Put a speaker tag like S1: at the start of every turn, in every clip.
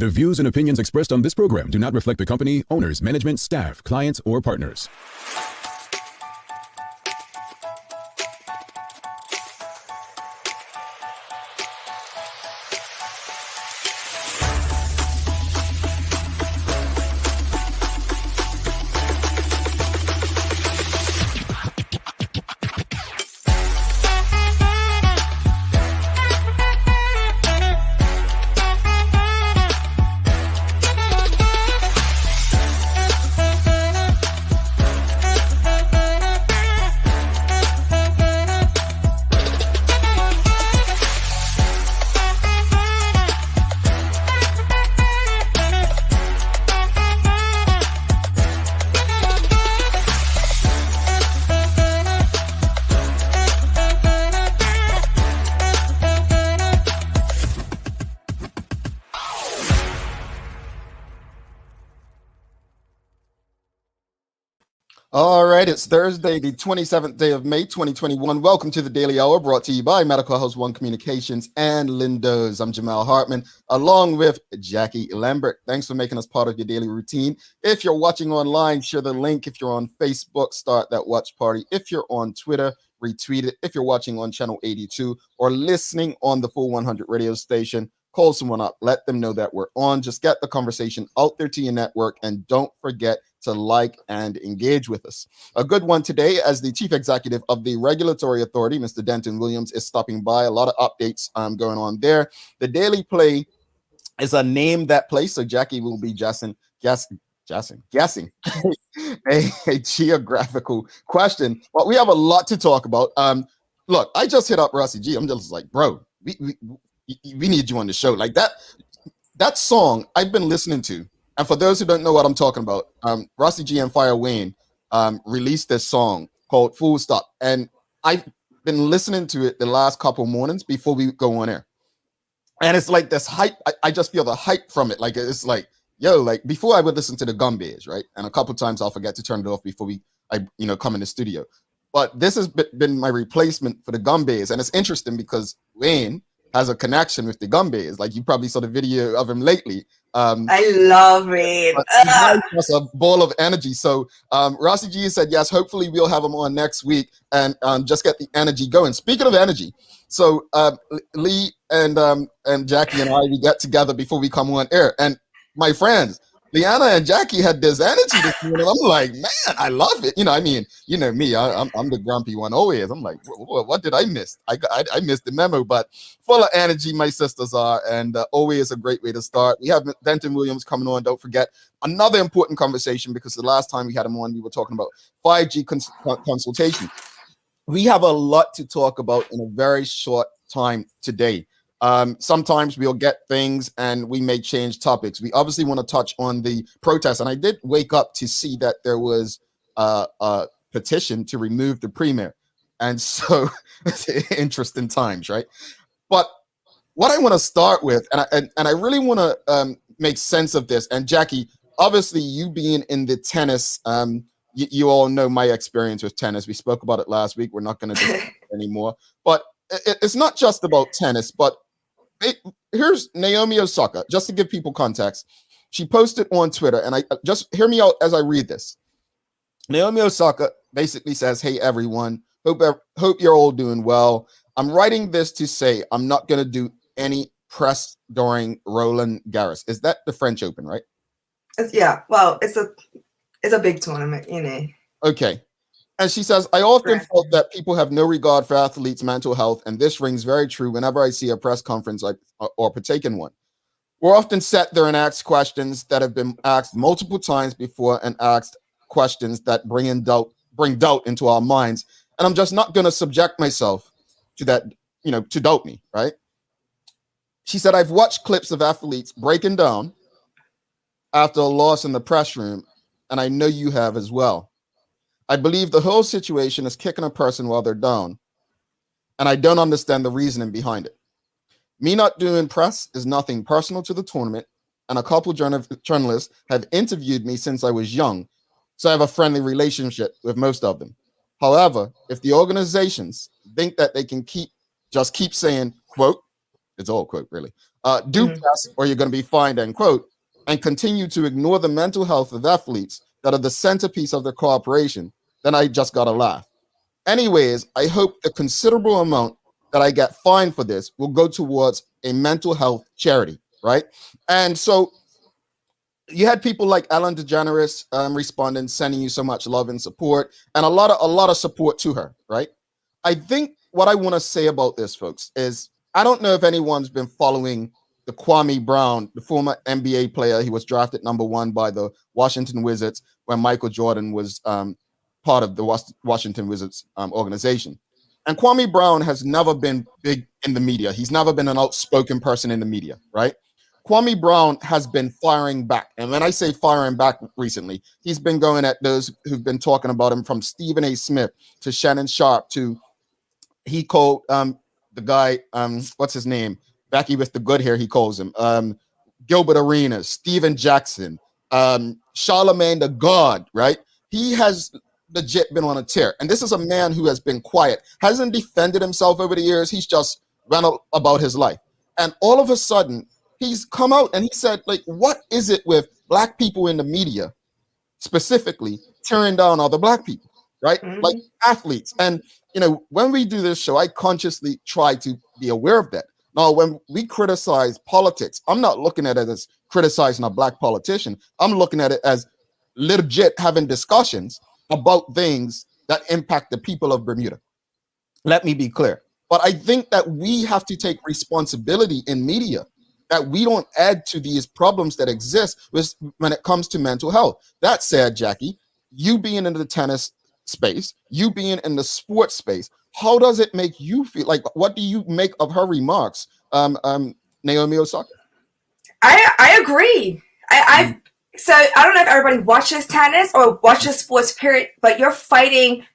S1: The views and opinions expressed on this program do not reflect the company, owners, management, staff, clients, or partners.
S2: All right, it's Thursday, the 27th day of May, 2021. Welcome to the Daily Hour, brought to you by Medical House One Communications and Lindo's. I'm Jamal Hartman, along with Jackie Lambert. Thanks for making us part of your daily routine. If you're watching online, share the link. If you're on Facebook, start that watch party. If you're on Twitter, retweet it. If you're watching on Channel 82 or listening on the Full 100 radio station, call someone up. Let them know that we're on. Just get the conversation out there to your network, and don't forget to like and engage with us. A good one today, as the Chief Executive of the Regulatory Authority, Mr. Denton Williams, is stopping by. A lot of updates going on there. The Daily Play is a name that place, so Jackie will be guessing a geographical question. But we have a lot to talk about. Look, I just hit up Rossi G. I'm just like, bro, we need you on the show. Like that song I've been listening to. And for those who don't know what I'm talking about, Rossi G and Fire Wayne released this song called Full Stop. And I've been listening to it the last couple mornings before we go on air. And it's like this hype. I just feel the hype from it. Like, it's like, yo, like before I would listen to the Gumbears, right? And a couple times I'll forget to turn it off before I come in the studio. But this has been my replacement for the Gumbears. And it's interesting because Wayne has a connection with the Gumbears. Like, you probably saw the video of him lately.
S3: I love it.
S2: That's a ball of energy. So Rossi G said yes. Hopefully we'll have him on next week and just get the energy going. Speaking of energy, so Lee and Jackie and I, we get together before we come on air, and my friends Leanna and Jackie had this energy this morning. I'm like, man, I love it. I mean, me, I'm the grumpy one always. I'm like, what did I miss? I missed the memo, but full of energy, my sisters are, and always a great way to start. We have Denton Williams coming on. Don't forget, another important conversation, because the last time we had him on, we were talking about 5G consultation. We have a lot to talk about in a very short time today. Sometimes we'll get things and we may change topics. We obviously want to touch on the protest. And I did wake up to see that there was a petition to remove the premier. And so it's interesting times, right? But what I want to start with, and I really want to make sense of this. And Jackie, obviously you being in the tennis, you all know my experience with tennis. We spoke about it last week. We're not going to do it anymore. But it's not just about tennis, but here's Naomi Osaka, just to give people context. She posted on Twitter, and I just hear me out as I read this. Naomi Osaka basically says, hey, everyone, hope you're all doing well. I'm writing this to say I'm not going to do any press during Roland Garros. Is that the French Open, right?
S3: Yeah, well, it's a big tournament,
S2: Okay. And she says, I often felt that people have no regard for athletes' mental health, and this rings very true whenever I see a press conference or partake in one. We're often sat there and asked questions that have been asked multiple times before, and asked questions that bring doubt into our minds. And I'm just not going to subject myself to that, to doubt me, right? She said, I've watched clips of athletes breaking down after a loss in the press room, and I know you have as well. I believe the whole situation is kicking a person while they're down, and I don't understand the reasoning behind it. Me not doing press is nothing personal to the tournament, and a couple journalists have interviewed me since I was young, so I have a friendly relationship with most of them. However, if the organizations think that they can keep saying, quote, It's all quote, really. Do best or you're going to be fined, end quote, and continue to ignore the mental health of athletes that are the centerpiece of the corporation, then I just got to laugh. Anyways, I hope the considerable amount that I get fined for this will go towards a mental health charity, right? And so you had people like Ellen DeGeneres responding, sending you so much love and support, and a lot of support to her, right? I think what I want to say about this, folks, is I don't know if anyone's been following the Kwame Brown, the former NBA player. He was drafted #1 by the Washington Wizards when Michael Jordan was part of the Washington Wizards organization. And Kwame Brown has never been big in the media. He's never been an outspoken person in the media, right? Kwame Brown has been firing back. And when I say firing back recently, he's been going at those who've been talking about him, from Stephen A. Smith to Shannon Sharp to he called the guy, what's his name? Becky with the good hair, he calls him. Gilbert Arenas, Steven Jackson, Charlemagne the God, right? He has legit been on a tear. And this is a man who has been quiet, hasn't defended himself over the years. He's just ran about his life. And all of a sudden, he's come out and he said, like, what is it with black people in the media, specifically tearing down other black people, right? Like athletes. And, you know, when we do this show, I consciously try to be aware of that. Now, when we criticize politics, I'm not looking at it as criticizing a black politician. I'm looking at it as legit having discussions about things that impact the people of Bermuda. Let me be clear. But I think that we have to take responsibility in media, that we don't add to these problems that exist when it comes to mental health. That said, Jackie, you being in the tennis space, you being in the sports space, how does it make you feel? Like, what do you make of her remarks, Naomi Osaka?
S3: I agree. So I don't know if everybody watches tennis or watches sports, period, but you're fighting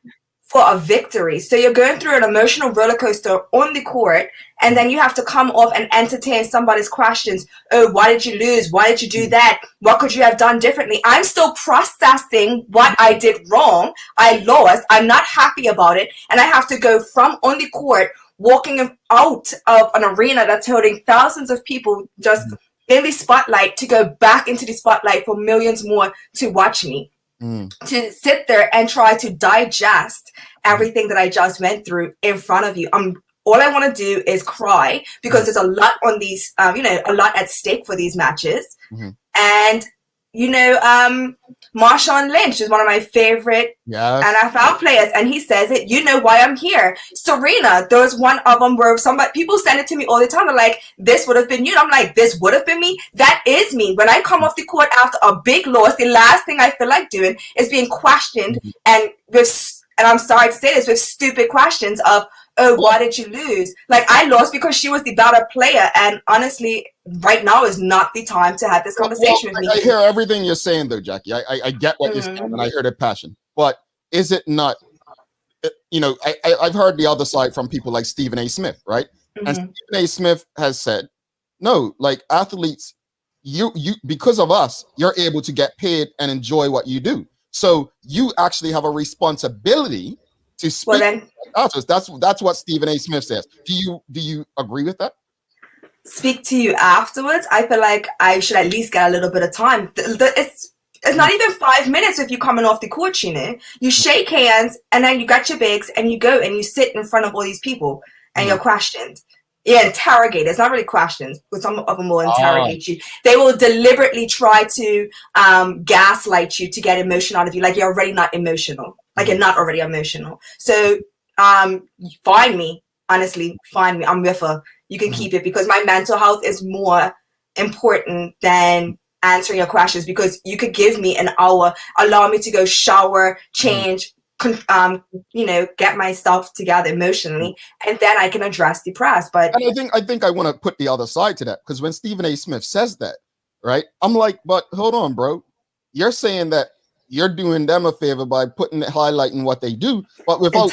S3: for a victory. So you're going through an emotional roller coaster on the court, and then you have to come off and entertain somebody's questions. Oh, why did you lose? Why did you do that? What could you have done differently? I'm still processing what I did wrong. I lost. I'm not happy about it. And I have to go from on the court, walking out of an arena that's holding thousands of people just in the spotlight, to go back into the spotlight for millions more to watch me. To sit there and try to digest everything that I just went through in front of you. All I want to do is cry, because there's a lot on these, a lot at stake for these matches. And, Marshawn Lynch is one of my favorite NFL players, and he says it, you know why I'm here. Serena, there was one of them where people send it to me all the time. They're like, this would have been you. And I'm like, this would have been me. That is me. When I come off the court after a big loss, the last thing I feel like doing is being questioned, and I'm sorry to say this, with stupid questions of, oh, why did you lose? Like, I lost because she was the better player. And honestly, right now is not the time to have this conversation with me.
S2: I hear everything you're saying, though, Jackie. I get what you're saying, and I hear the passion. But is it not, I've heard the other side from people like Stephen A. Smith, right? And Stephen A. Smith has said, no, like, athletes, you because of us, you're able to get paid and enjoy what you do. So you actually have a responsibility to speak. Well, then, that's what Stephen A. Smith says. Do you agree with that?
S3: Speak to you afterwards. I feel like I should at least get a little bit of time. It's not even 5 minutes if you're coming off the court, you shake hands, and then you got your bigs, and you go and you sit in front of all these people, and you're questioned. Yeah, interrogate. It's not really questions, but some of them will interrogate you. They will deliberately try to gaslight you to get emotion out of you, like you're already not emotional. Like, you're not already emotional. So find me, honestly, find me. I'm with her. You can keep it, because my mental health is more important than answering your questions, because you could give me an hour, allow me to go shower, change, get myself together emotionally, and then I can address the press. But
S2: and I think I want to put the other side to that, because when Stephen A. Smith says that, right, I'm like, but hold on, bro. You're saying that you're doing them a favor by highlighting what they do, but without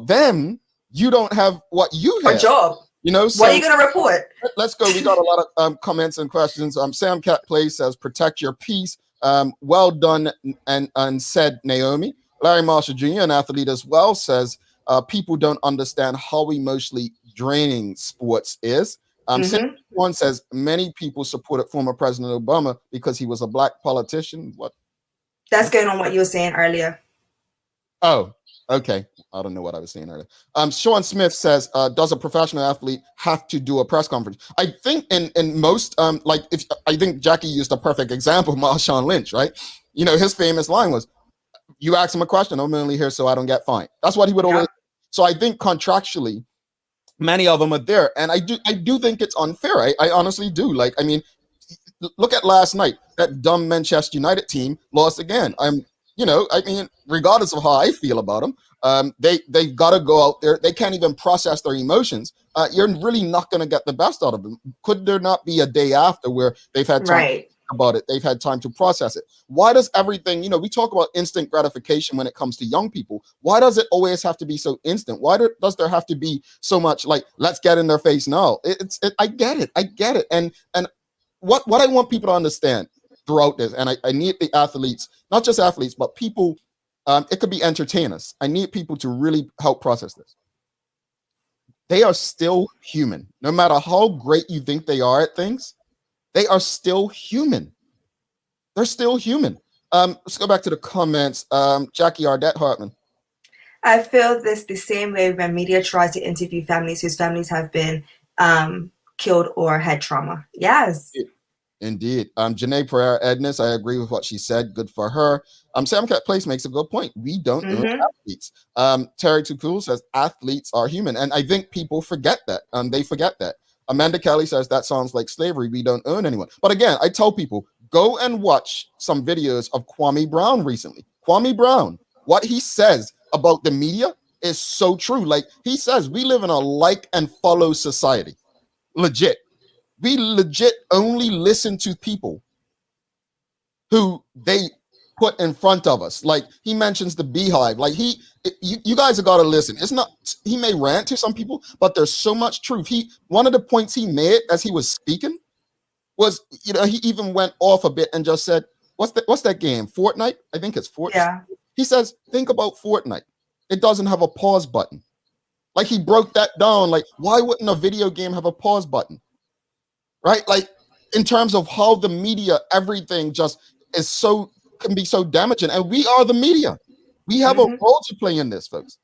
S2: them, you don't have what you have.
S3: A job.
S2: So
S3: what are you going to report?
S2: Let's go. We got a lot of comments and questions. Sam Cat Play says, protect your peace. Well done and said, Naomi. Larry Marshall Jr., an athlete as well, says, people don't understand how emotionally draining sports is. One says many people supported former President Obama because he was a black politician. What?
S3: That's going on what you were saying earlier.
S2: Oh, okay. I don't know what I was saying earlier. Sean Smith says, does a professional athlete have to do a press conference? I think in most, I think Jackie used a perfect example, Marshawn Lynch, right? You know, his famous line was, you ask him a question, I'm only here so I don't get fined. That's what he would always. So I think contractually, many of them are there. And I do think it's unfair. I honestly do. Like, I mean, look at last night. That dumb Manchester United team lost again. Regardless of how I feel about them, they've got to go out there. They can't even process their emotions. You're really not going to get the best out of them. Could there not be a day after where they've had time to think about it? They've had time to process it. Why does everything, we talk about instant gratification when it comes to young people. Why does it always have to be so instant? Why does there have to be so much like, let's get in their face now? I get it. And what I want people to understand throughout this, and I need the athletes, not just athletes, but people, it could be entertainers. I need people to really help process this. They are still human. No matter how great you think they are at things, they are still human. They're still human. Let's go back to the comments. Jackie Ardette Hartman.
S3: I feel this the same way when media tries to interview families whose families have been killed or had trauma. Yes.
S2: Indeed. Janae Pereira Edness, I agree with what she said. Good for her. Sam Cat Place makes a good point. We don't own athletes. Terry Tukul says athletes are human. And I think people forget that. They forget that. Amanda Kelly says that sounds like slavery. We don't own anyone. But again, I tell people, go and watch some videos of Kwame Brown recently. Kwame Brown, what he says about the media is so true. Like he says, we live in a like and follow society. Legit. We legit only listen to people who they put in front of us. Like he mentions the Beehive. Like you guys have got to listen. It's not, he may rant to some people, but there's so much truth. One of the points he made as he was speaking was, he even went off a bit and just said, what's that game? Fortnite? I think it's Fortnite. Yeah. He says, think about Fortnite. It doesn't have a pause button. Like he broke that down. Like, why wouldn't a video game have a pause button? Right? Like in terms of how the media, everything just can be so damaging. And we are the media. We have a role to play in this, folks.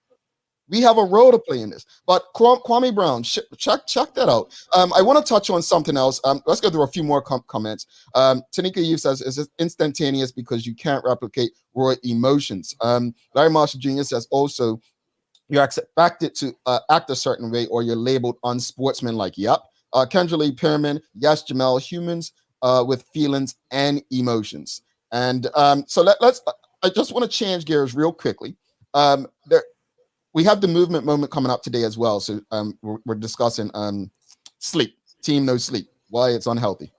S2: We have a role to play in this. But Kwame Brown, check that out. I want to touch on something else. Let's go through a few more comments. Tanika Youth says, is it instantaneous because you can't replicate raw emotions? Larry Marshall Jr. says also, you're expected to act a certain way or you're labeled unsportsmanlike. Yep. Kendra Lee Pearman, yes, Jamel, humans with feelings and emotions. And so let's. I just want to change gears real quickly. We have the movement moment coming up today as well. So we're discussing sleep, team no sleep, why it's unhealthy.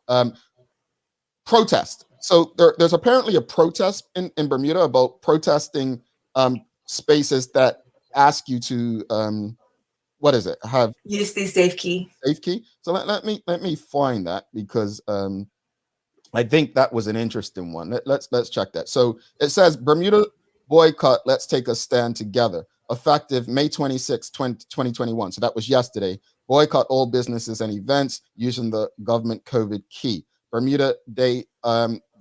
S2: Protest. So there's apparently a protest in Bermuda about protesting spaces that ask you to what is it?
S3: Use the safe key.
S2: Safe key. So let me find that because I think that was an interesting one. Let's check that. So it says Bermuda boycott. Let's take a stand together. Effective May 26, 2021. So that was yesterday. Boycott all businesses and events using the government COVID key. Bermuda Day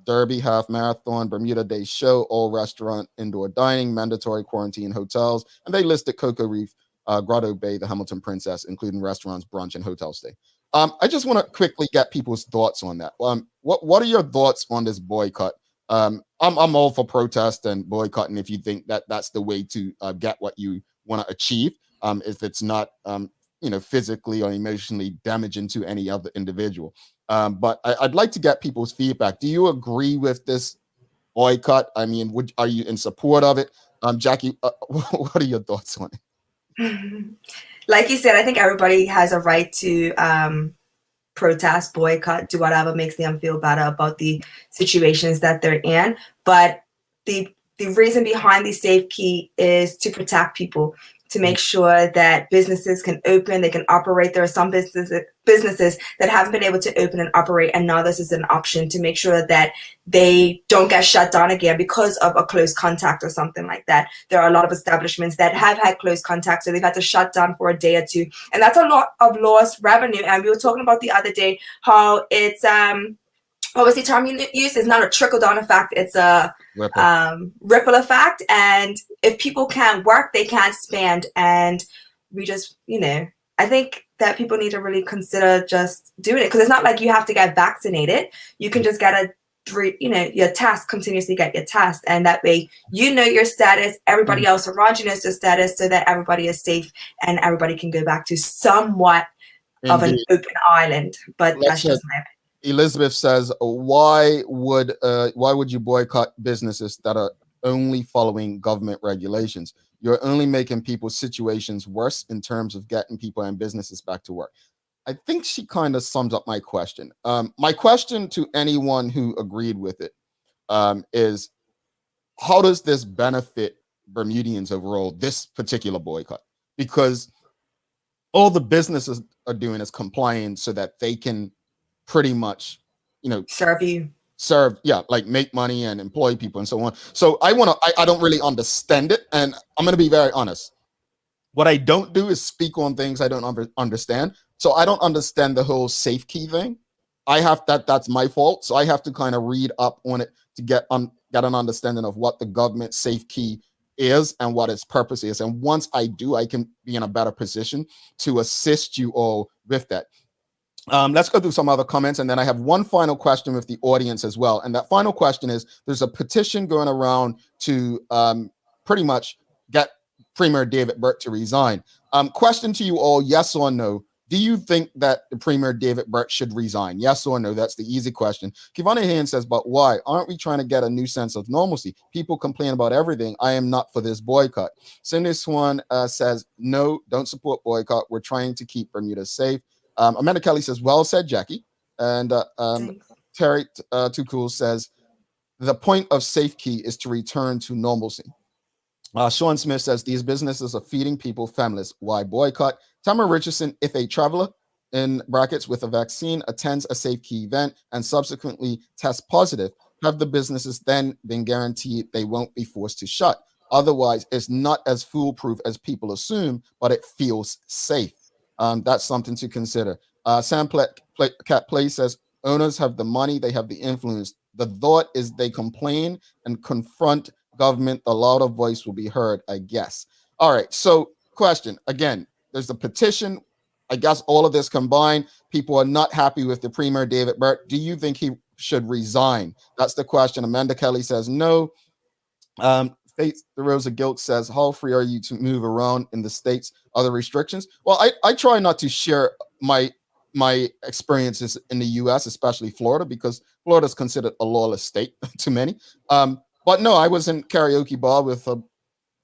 S2: Derby half marathon. Bermuda Day show. All restaurant indoor dining. Mandatory quarantine hotels. And they listed Cocoa Reef, Grotto Bay, the Hamilton Princess, including restaurants, brunch, and hotel stay. I just want to quickly get people's thoughts on that. What are your thoughts on this boycott? I'm all for protest and boycotting if you think that that's the way to get what you want to achieve. If it's not, physically or emotionally damaging to any other individual. But I'd like to get people's feedback. Do you agree with this boycott? I mean, are you in support of it? Jackie, what are your thoughts on it?
S3: Like you said, I think everybody has a right to protest, boycott, do whatever makes them feel better about the situations that they're in. But the reason behind the safe key is to protect people. to make sure that businesses can open, they can operate. There are some businesses that haven't been able to open and operate, and now this is an option to make sure that they don't get shut down again because of a close contact or something like that. There are a lot of establishments that have had close contact, so they've had to shut down for a day or two, and that's a lot of lost revenue. And we were talking about the other day how it's what was the term you used? It's not a trickle-down effect. It's a ripple effect. And if people can't work, they can't spend. And we just, I think that people need to really consider just doing it. Because it's not like you have to get vaccinated. You can just get your test, continuously get your test. And that way, your status, everybody else around you knows their status, so that everybody is safe and everybody can go back to somewhat of an open island. But that's just my opinion.
S2: Elizabeth says, why would you boycott businesses that are only following government regulations? You're only making people's situations worse in terms of getting people and businesses back to work. I think she kind of sums up my question. My question to anyone who agreed with it is, how does this benefit Bermudians overall, this particular boycott? Because all the businesses are doing is complying so that they can pretty much, like make money and employ people and so on. So I don't really understand it. And I'm going to be very honest. What I don't do is speak on things I don't understand. So I don't understand the whole safe key thing. That's my fault. So I have to kind of read up on it to get an understanding of what the government safe key is and what its purpose is. And once I do, I can be in a better position to assist you all with that. Let's go through some other comments, and then I have one final question with the audience as well. And that final question is, there's a petition going around to pretty much get Premier David Burt to resign. Question to you all, yes or no? Do you think that the Premier David Burt should resign? Yes or no? That's the easy question. Kivana Haynes says, but why? Aren't we trying to get a new sense of normalcy? People complain about everything. I am not for this boycott. Cindy Swan says, no, don't support boycott. We're trying to keep Bermuda safe. Amanda Kelly says, well said, Jackie. And Terry Too Cool says, the point of safe key is to return to normalcy. Sean Smith says, these businesses are feeding people, families. Why boycott? Tamara Richardson, if a traveler, in brackets, with a vaccine attends a safe key event and subsequently tests positive, have the businesses then been guaranteed they won't be forced to shut? Otherwise, it's not as foolproof as people assume, but it feels safe. That's something to consider. Sam Cat Play says, owners have the money, they have the influence. The thought is they complain and confront government, the louder voice will be heard, I guess. All right, so question, again, there's a petition. I guess all of this combined, people are not happy with the Premier David Burt. Do you think he should resign? That's the question. Amanda Kelly says no. Faith the Rose of Guilt says, how free are you to move around in the States? Other restrictions? Well, I try not to share my experiences in the US, especially Florida, because Florida is considered a lawless state to many. But no, I was in karaoke bar with a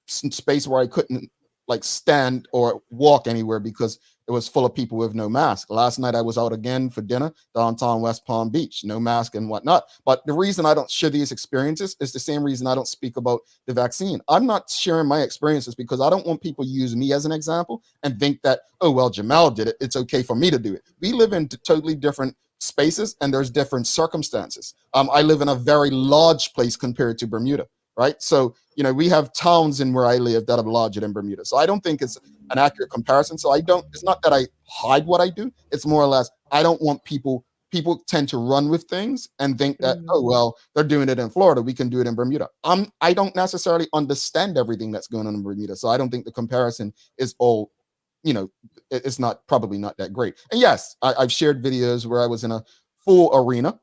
S2: space where I couldn't like stand or walk anywhere because it was full of people with no mask. Last night I was out again for dinner downtown West Palm Beach, no mask and whatnot. But the reason I don't share these experiences is the same reason I don't speak about the vaccine. I'm not sharing my experiences because I don't want people to use me as an example and think that, oh, well, Jamal did it, it's okay for me to do it. We live in totally different spaces and there's different circumstances. I live in a very large place compared to Bermuda, right? So, we have towns in where I live that are larger than Bermuda. So I don't think it's an accurate comparison. So it's not that I hide what I do. It's more or less, I don't want people tend to run with things and think that, oh, well, they're doing it in Florida, we can do it in Bermuda. I don't necessarily understand everything that's going on in Bermuda. So I don't think the comparison is all, it's probably not that great. And yes, I've shared videos where I was in a full arena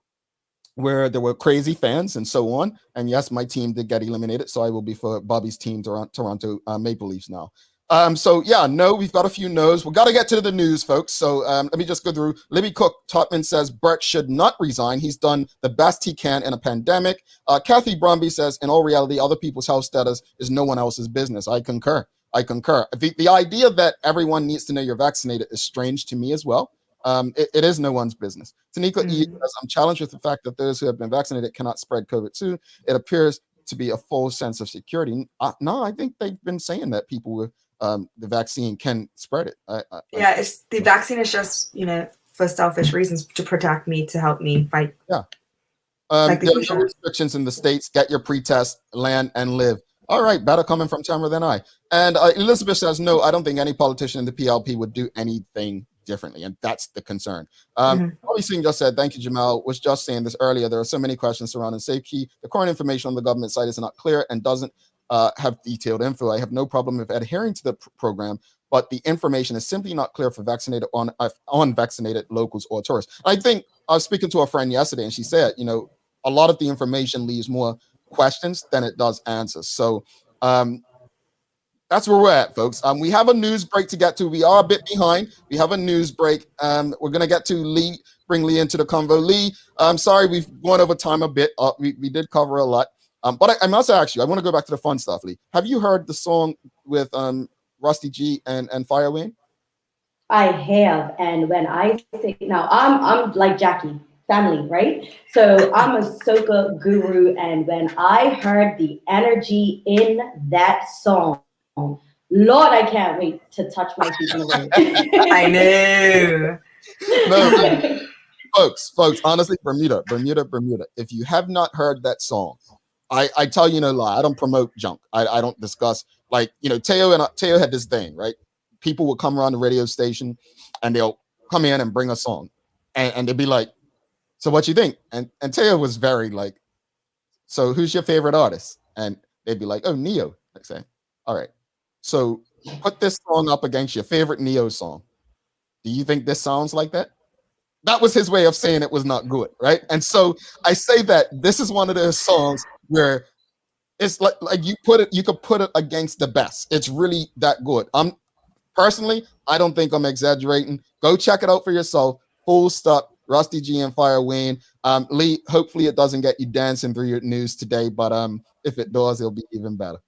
S2: where there were crazy fans and so on. And yes, my team did get eliminated. So I will be for Bobby's team, Toronto Maple Leafs now. So yeah, no, we've got a few no's. We've got to get to the news, folks. So let me just go through. Libby Cook Totman says, Burt should not resign. He's done the best he can in a pandemic. Kathy Bromby says, in all reality, other people's health status is no one else's business. I concur. The idea that everyone needs to know you're vaccinated is strange to me as well. It is no one's business. Tanika E says, I'm challenged with the fact that those who have been vaccinated cannot spread COVID-2. It appears to be a false sense of security. No, I think they've been saying that people with the vaccine can spread it.
S3: Yeah, it's the vaccine is just, for selfish reasons to protect me, to help me fight.
S2: Yeah.
S3: Like
S2: there are no restrictions in the States. Get your pre-test, land, and live. All right, better coming from Tamara than I. And Elizabeth says, no, I don't think any politician in the PLP would do anything differently, and that's the concern. Bobby Singh just said, thank you, Jamal. Was just saying this earlier. There are so many questions surrounding safety. The current information on the government site is not clear and doesn't have detailed info. I have no problem with adhering to the program, but the information is simply not clear for vaccinated or unvaccinated locals or tourists. I think I was speaking to a friend yesterday, and she said, a lot of the information leaves more questions than it does answers. So that's where we're at, folks. We have a news break to get to. We are a bit behind. We have a news break. We're going to get to Lee, bring Lee into the convo. Lee, I'm sorry we've gone over time a bit. We did cover a lot. But I must ask you, I want to go back to the fun stuff, Lee. Have you heard the song with Rusty G and Firewayne?
S4: I have. And when I say, now I'm like Jackie. Family, right? So I'm a soca guru, and when I heard the energy in that song, Lord, I can't wait to touch my feet in the road.
S3: I know.
S2: No, folks, honestly, Bermuda. If you have not heard that song, I tell you no lie, I don't promote junk. I don't discuss, like, Teo had this thing, right? People would come around the radio station and they'll come in and bring a song, and they'd be like, so what you think? And Teo was very like, so who's your favorite artist? And they'd be like, oh, Neo. I say, all right. So put this song up against your favorite Neo song. Do you think this sounds like that? That was his way of saying it was not good, right? And so I say that this is one of those songs where it's like you could put it against the best. It's really that good. Personally, I don't think I'm exaggerating. Go check it out for yourself. Full stop. Rusty G and Firewayne. Lee, hopefully it doesn't get you dancing through your news today, but if it does, it'll be even better.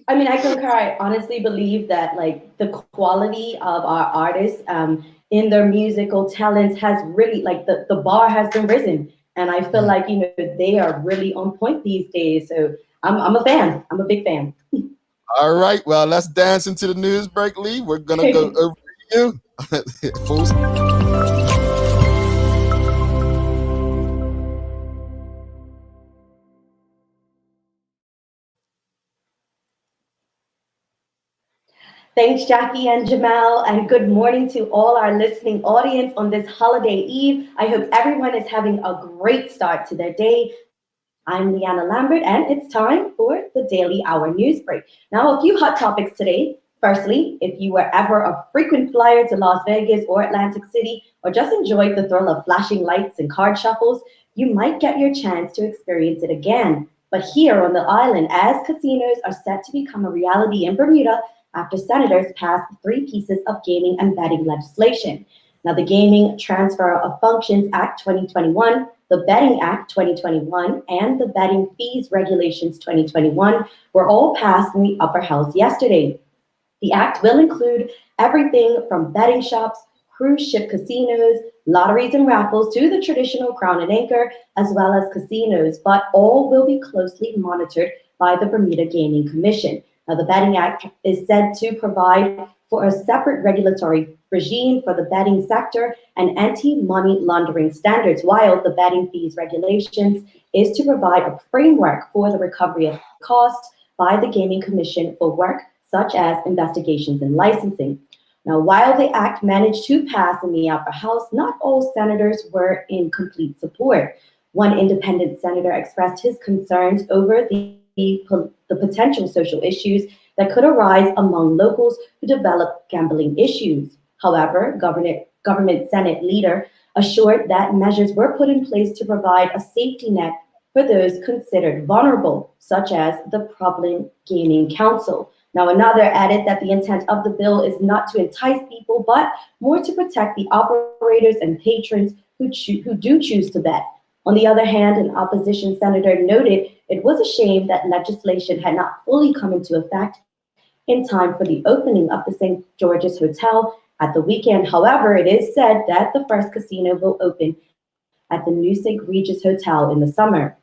S4: I mean, I concur. I honestly believe that like the quality of our artists in their musical talents has really, like, the bar has been risen. And I feel like, they are really on point these days. So I'm a fan. I'm a big fan.
S2: All right. Well, let's dance into the news break, Lee. We're going to go over to you. Full stop.
S4: Thanks, Jackie and Jamal, and good morning to all our listening audience on this holiday eve. I hope everyone is having a great start to their day. I'm Leanna Lambert, and it's time for the Daily Hour News Break. Now, a few hot topics today. Firstly, if you were ever a frequent flyer to Las Vegas or Atlantic City, or just enjoyed the thrill of flashing lights and card shuffles, you might get your chance to experience it again. But here on the island, as casinos are set to become a reality in Bermuda, after senators passed 3 pieces of gaming and betting legislation. Now, the Gaming Transfer of Functions Act 2021, the Betting Act 2021, and the Betting Fees Regulations 2021 were all passed in the upper house yesterday. The act will include everything from betting shops, cruise ship casinos, lotteries and raffles to the traditional Crown and Anchor, as well as casinos, but all will be closely monitored by the Bermuda Gaming Commission. Now, the Betting Act is said to provide for a separate regulatory regime for the betting sector and anti-money laundering standards, while the betting fees regulations is to provide a framework for the recovery of costs by the Gaming Commission for work such as investigations and licensing. Now, while the act managed to pass in the upper house, not all senators were in complete support. One independent senator expressed his concerns over the potential social issues that could arise among locals who develop gambling issues. However, government Senate leader assured that measures were put in place to provide a safety net for those considered vulnerable, such as the Problem Gaming Council. Now, another added that the intent of the bill is not to entice people, but more to protect the operators and patrons who do choose to bet. On the other hand, an opposition senator noted it was a shame that legislation had not fully come into effect in time for the opening of the St. George's Hotel at the weekend. However, it is said that the first casino will open at the new St. Regis Hotel in the summer.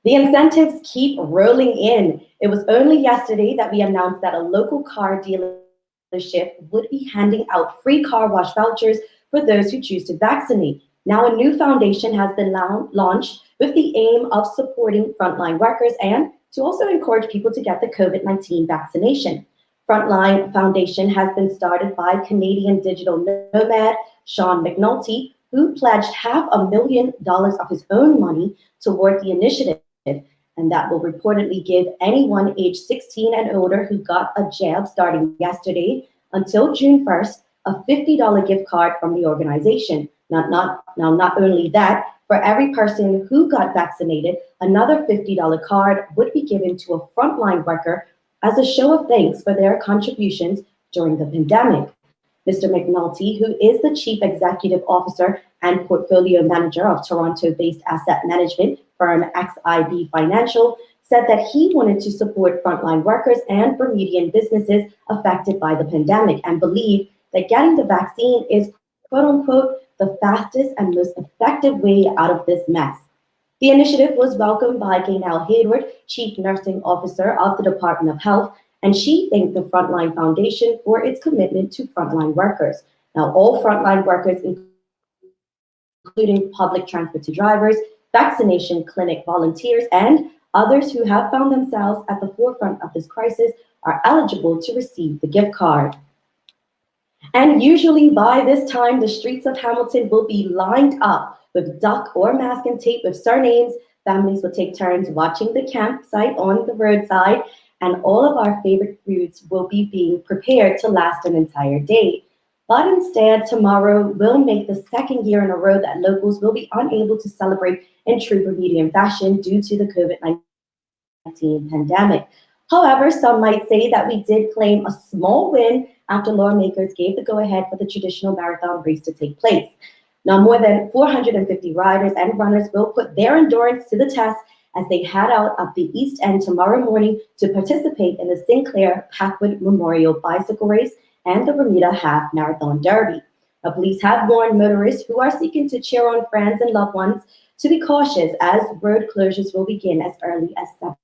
S4: The incentives keep rolling in. It was only yesterday that we announced that a local car dealership would be handing out free car wash vouchers for those who choose to vaccinate. Now, a new foundation has been launched with the aim of supporting frontline workers and to also encourage people to get the COVID-19 vaccination. Frontline Foundation has been started by Canadian digital nomad Sean McNulty, who pledged $500,000 of his own money toward the initiative, and that will reportedly give anyone aged 16 and older who got a jab starting yesterday until June 1st a $50 gift card from the organization. Not only that, for every person who got vaccinated, another $50 card would be given to a frontline worker as a show of thanks for their contributions during the pandemic. Mr. McNulty, who is the Chief Executive Officer and Portfolio Manager of Toronto-based asset management firm XIB Financial, said that he wanted to support frontline workers and Bermudian businesses affected by the pandemic and believed that getting the vaccine is, quote unquote, the fastest and most effective way out of this mess. The initiative was welcomed by Gaynell Hayward, Chief Nursing Officer of the Department of Health, and she thanked the Frontline Foundation for its commitment to frontline workers. Now, all frontline workers, including public transport drivers, vaccination clinic volunteers, and others who have found themselves at the forefront of this crisis, are eligible to receive the gift card. And usually by this time, the streets of Hamilton will be lined up with duck or masking tape with surnames. Families will take turns watching the campsite on the roadside, and all of our favorite foods will be being prepared to last an entire day. But instead, tomorrow will make the second year in a row that locals will be unable to celebrate in true Bermudian fashion due to the COVID-19 pandemic. However, some might say that we did claim a small win after lawmakers gave the go-ahead for the traditional marathon race to take place. Now, more than 450 riders and runners will put their endurance to the test as they head out of the East End tomorrow morning to participate in the Sinclair Packwood Memorial Bicycle Race and the Bermuda Half Marathon Derby. Now, police have warned motorists who are seeking to cheer on friends and loved ones to be cautious as road closures will begin as early as 7.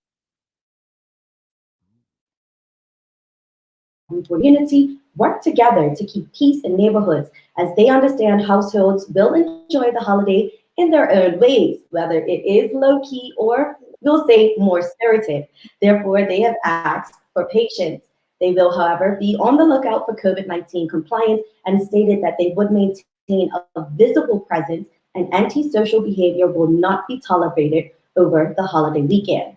S4: Community work together to keep peace in neighborhoods as they understand households will enjoy the holiday in their own ways, whether it is low-key or, we'll say, more spirited. Therefore, they have asked for patience. They will, however, be on the lookout for COVID-19 compliance and stated that they would maintain a visible presence and antisocial behavior will not be tolerated over the holiday weekend.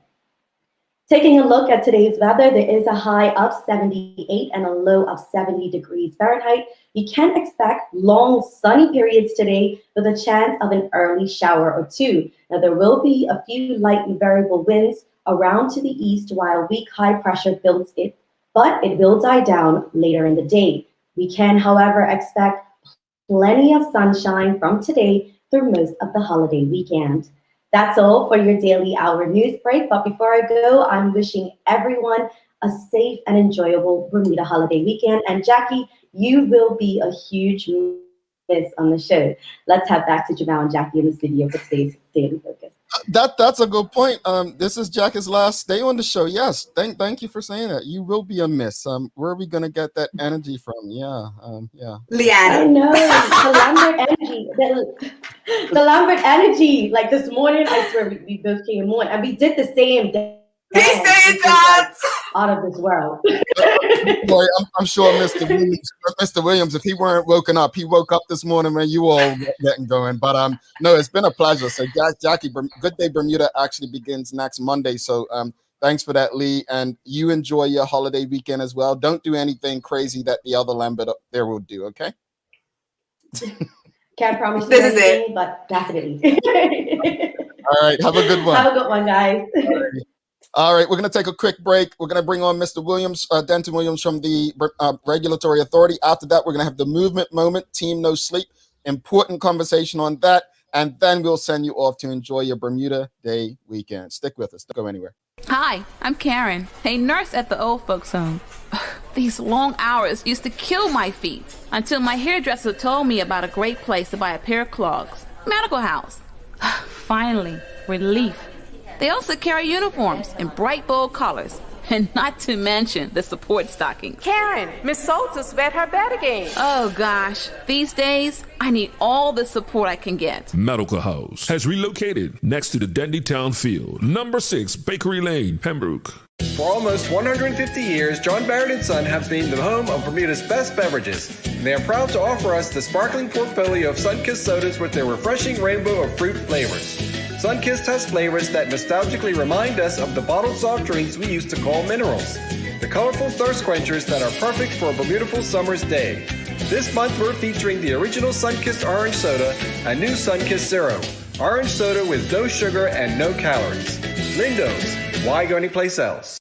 S4: Taking a look at today's weather, there is a high of 78 and a low of 70 degrees Fahrenheit. You can expect long sunny periods today with a chance of an early shower or two. Now, there will be a few light and variable winds around to the east while weak high pressure builds it, but it will die down later in the day. We can, however, expect plenty of sunshine from today through most of the holiday weekend. That's all for your daily hour news break. But before I go, I'm wishing everyone a safe and enjoyable Bermuda holiday weekend. And Jackie, you will be a huge miss on the show. Let's head back to Jamal and Jackie in the studio for today's Daily Focus.
S2: That's a good point. This is Jackie's last day on the show. Yes, thank you for saying that. You will be a miss. Where are we gonna get that energy from? Yeah.
S3: Leanne.
S4: I know the Lambert energy. The Lambert energy. Like this morning, I swear we both came on and we did the same day. Out of this world.
S2: Boy, I'm sure Mr. Williams, if he weren't woken up, he woke up this morning and you all getting going. But no, it's been a pleasure. So Jackie, Good Day Bermuda actually begins next Monday. So thanks for that, Lee. And you enjoy your holiday weekend as well. Don't do anything crazy that the other Lambert up there will do, okay?
S4: Can't promise
S3: this
S4: anything, but definitely.
S2: All right, have a good one.
S4: Have a good one, guys.
S2: All right, we're going to take a quick break. We're going to bring on Mr. Williams, Denton Williams from the Regulatory Authority. After that, we're going to have the movement moment, Team No Sleep, important conversation on that. And then we'll send you off to enjoy your Bermuda Day weekend. Stick with us. Don't go anywhere.
S5: Hi, I'm Karen, a nurse at the old folks home. These long hours used to kill my feet until my hairdresser told me about a great place to buy a pair of clogs. Medical House. Finally, relief. They also carry uniforms in bright, bold colors. And not to mention the support stockings.
S6: Karen, Miss Soltis bet her bet again.
S5: Oh gosh, these days, I need all the support I can get.
S7: Medical House has relocated next to the Dendy Town Field, number 6 Bakery Lane, Pembroke.
S8: For almost 150 years, John Barrett & Son have been the home of Bermuda's best beverages. And they are proud to offer us the sparkling portfolio of Sunkist sodas with their refreshing rainbow of fruit flavors. Sunkist has flavors that nostalgically remind us of the bottled soft drinks we used to call minerals. The colorful thirst quenchers that are perfect for a beautiful summer's day. This month we're featuring the original Sunkist Orange Soda and new Sunkist Zero. Orange soda with no sugar and no calories. Lindo's. Why go anyplace else?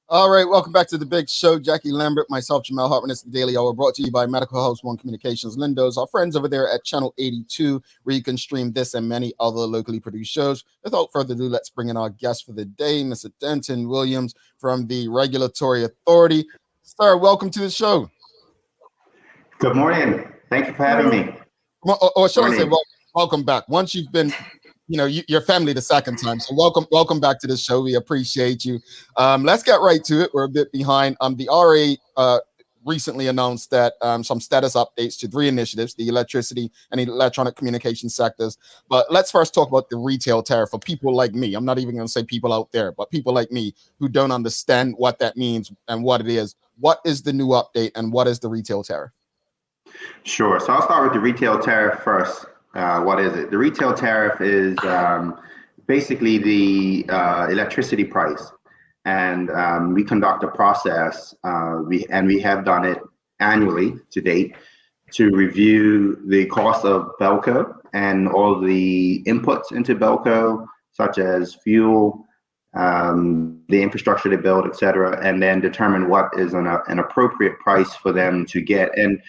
S2: All right, welcome back to the big show. Jackie Lambert, myself, Jamal Hartman. It's the Daily Hour brought to you by Medical House One Communications, Lindo's, our friends over there at Channel 82, where you can stream this and many other locally produced shows. Without further ado, let's bring in our guest for the day, Mr. Denton Williams from the Regulatory Authority. Sir, welcome to the show.
S9: Good morning. Thank you for having me.
S2: Or should I say welcome back? Once you've been your family the second time. So welcome back to the show. We appreciate you. Let's get right to it. We're a bit behind. The RA recently announced that some status updates to 3 initiatives, the electricity and electronic communication sectors. But let's first talk about the retail tariff for people like me. I'm not even going to say people out there, but people like me who don't understand what that means and what it is. What is the new update and what is the retail tariff?
S9: Sure. So I'll start with the retail tariff first. What is it? The retail tariff is basically the electricity price, and we conduct a process. We have done it annually to date to review the cost of Belco and all the inputs into Belco, such as fuel, the infrastructure they build, etc., and then determine what is an appropriate price for them to get, and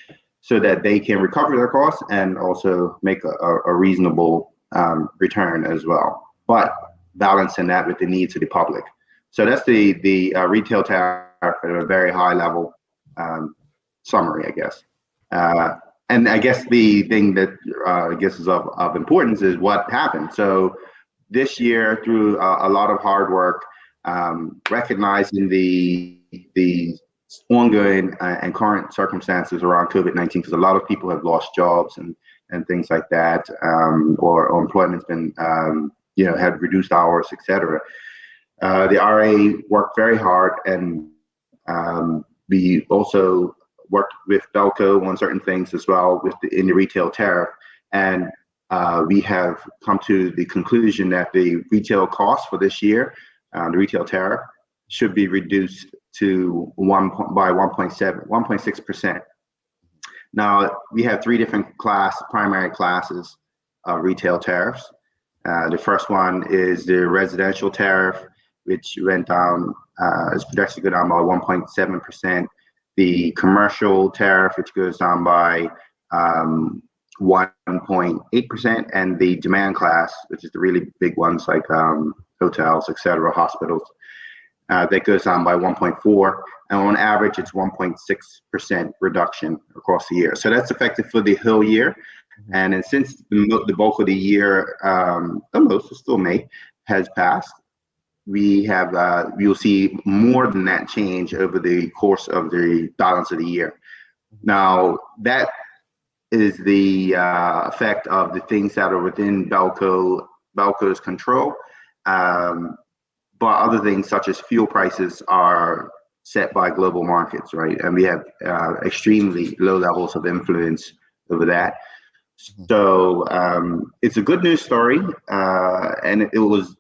S9: so that they can recover their costs and also make a reasonable return as well, but balancing that with the needs of the public. So that's the retail tariff at a very high level summary, I guess. And I guess the thing that I guess is of importance is what happened. So this year, through a lot of hard work, recognizing the ongoing and current circumstances around COVID-19, because a lot of people have lost jobs and things like that, or employment's been, had reduced hours, etc. The RA worked very hard, and we also worked with Belco on certain things as well in the retail tariff. And we have come to the conclusion that the retail cost for this year, the retail tariff, should be reduced to 1.6%. Now, we have 3 different primary classes of retail tariffs. The first one is the residential tariff, which went down, is projected to go down by 1.7%. The commercial tariff, which goes down by 1.8%, and the demand class, which is the really big ones like hotels, etc., hospitals, that goes down by 1.4%, and on average, it's 1.6% reduction across the year. So that's effective for the whole year. And then since the bulk of the year, almost, it's still May, has passed, you'll see more than that change over the course of the balance of the year. Now, that is the effect of the things that are within Belco's control. But other things such as fuel prices are set by global markets, right? And we have extremely low levels of influence over that. So it's a good news story, and it was,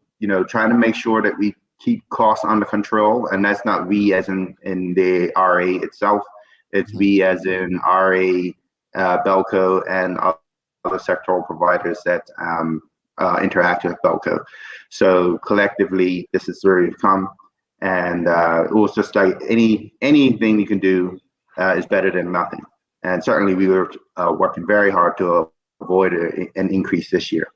S9: trying to make sure that we keep costs under control, and that's not we as in the RA itself. It's we as in RA, Belco, and other sectoral providers that interact with Belco. So collectively, this is where we've come, and it was just like anything you can do is better than nothing. And certainly, we were working very hard to avoid an increase this year.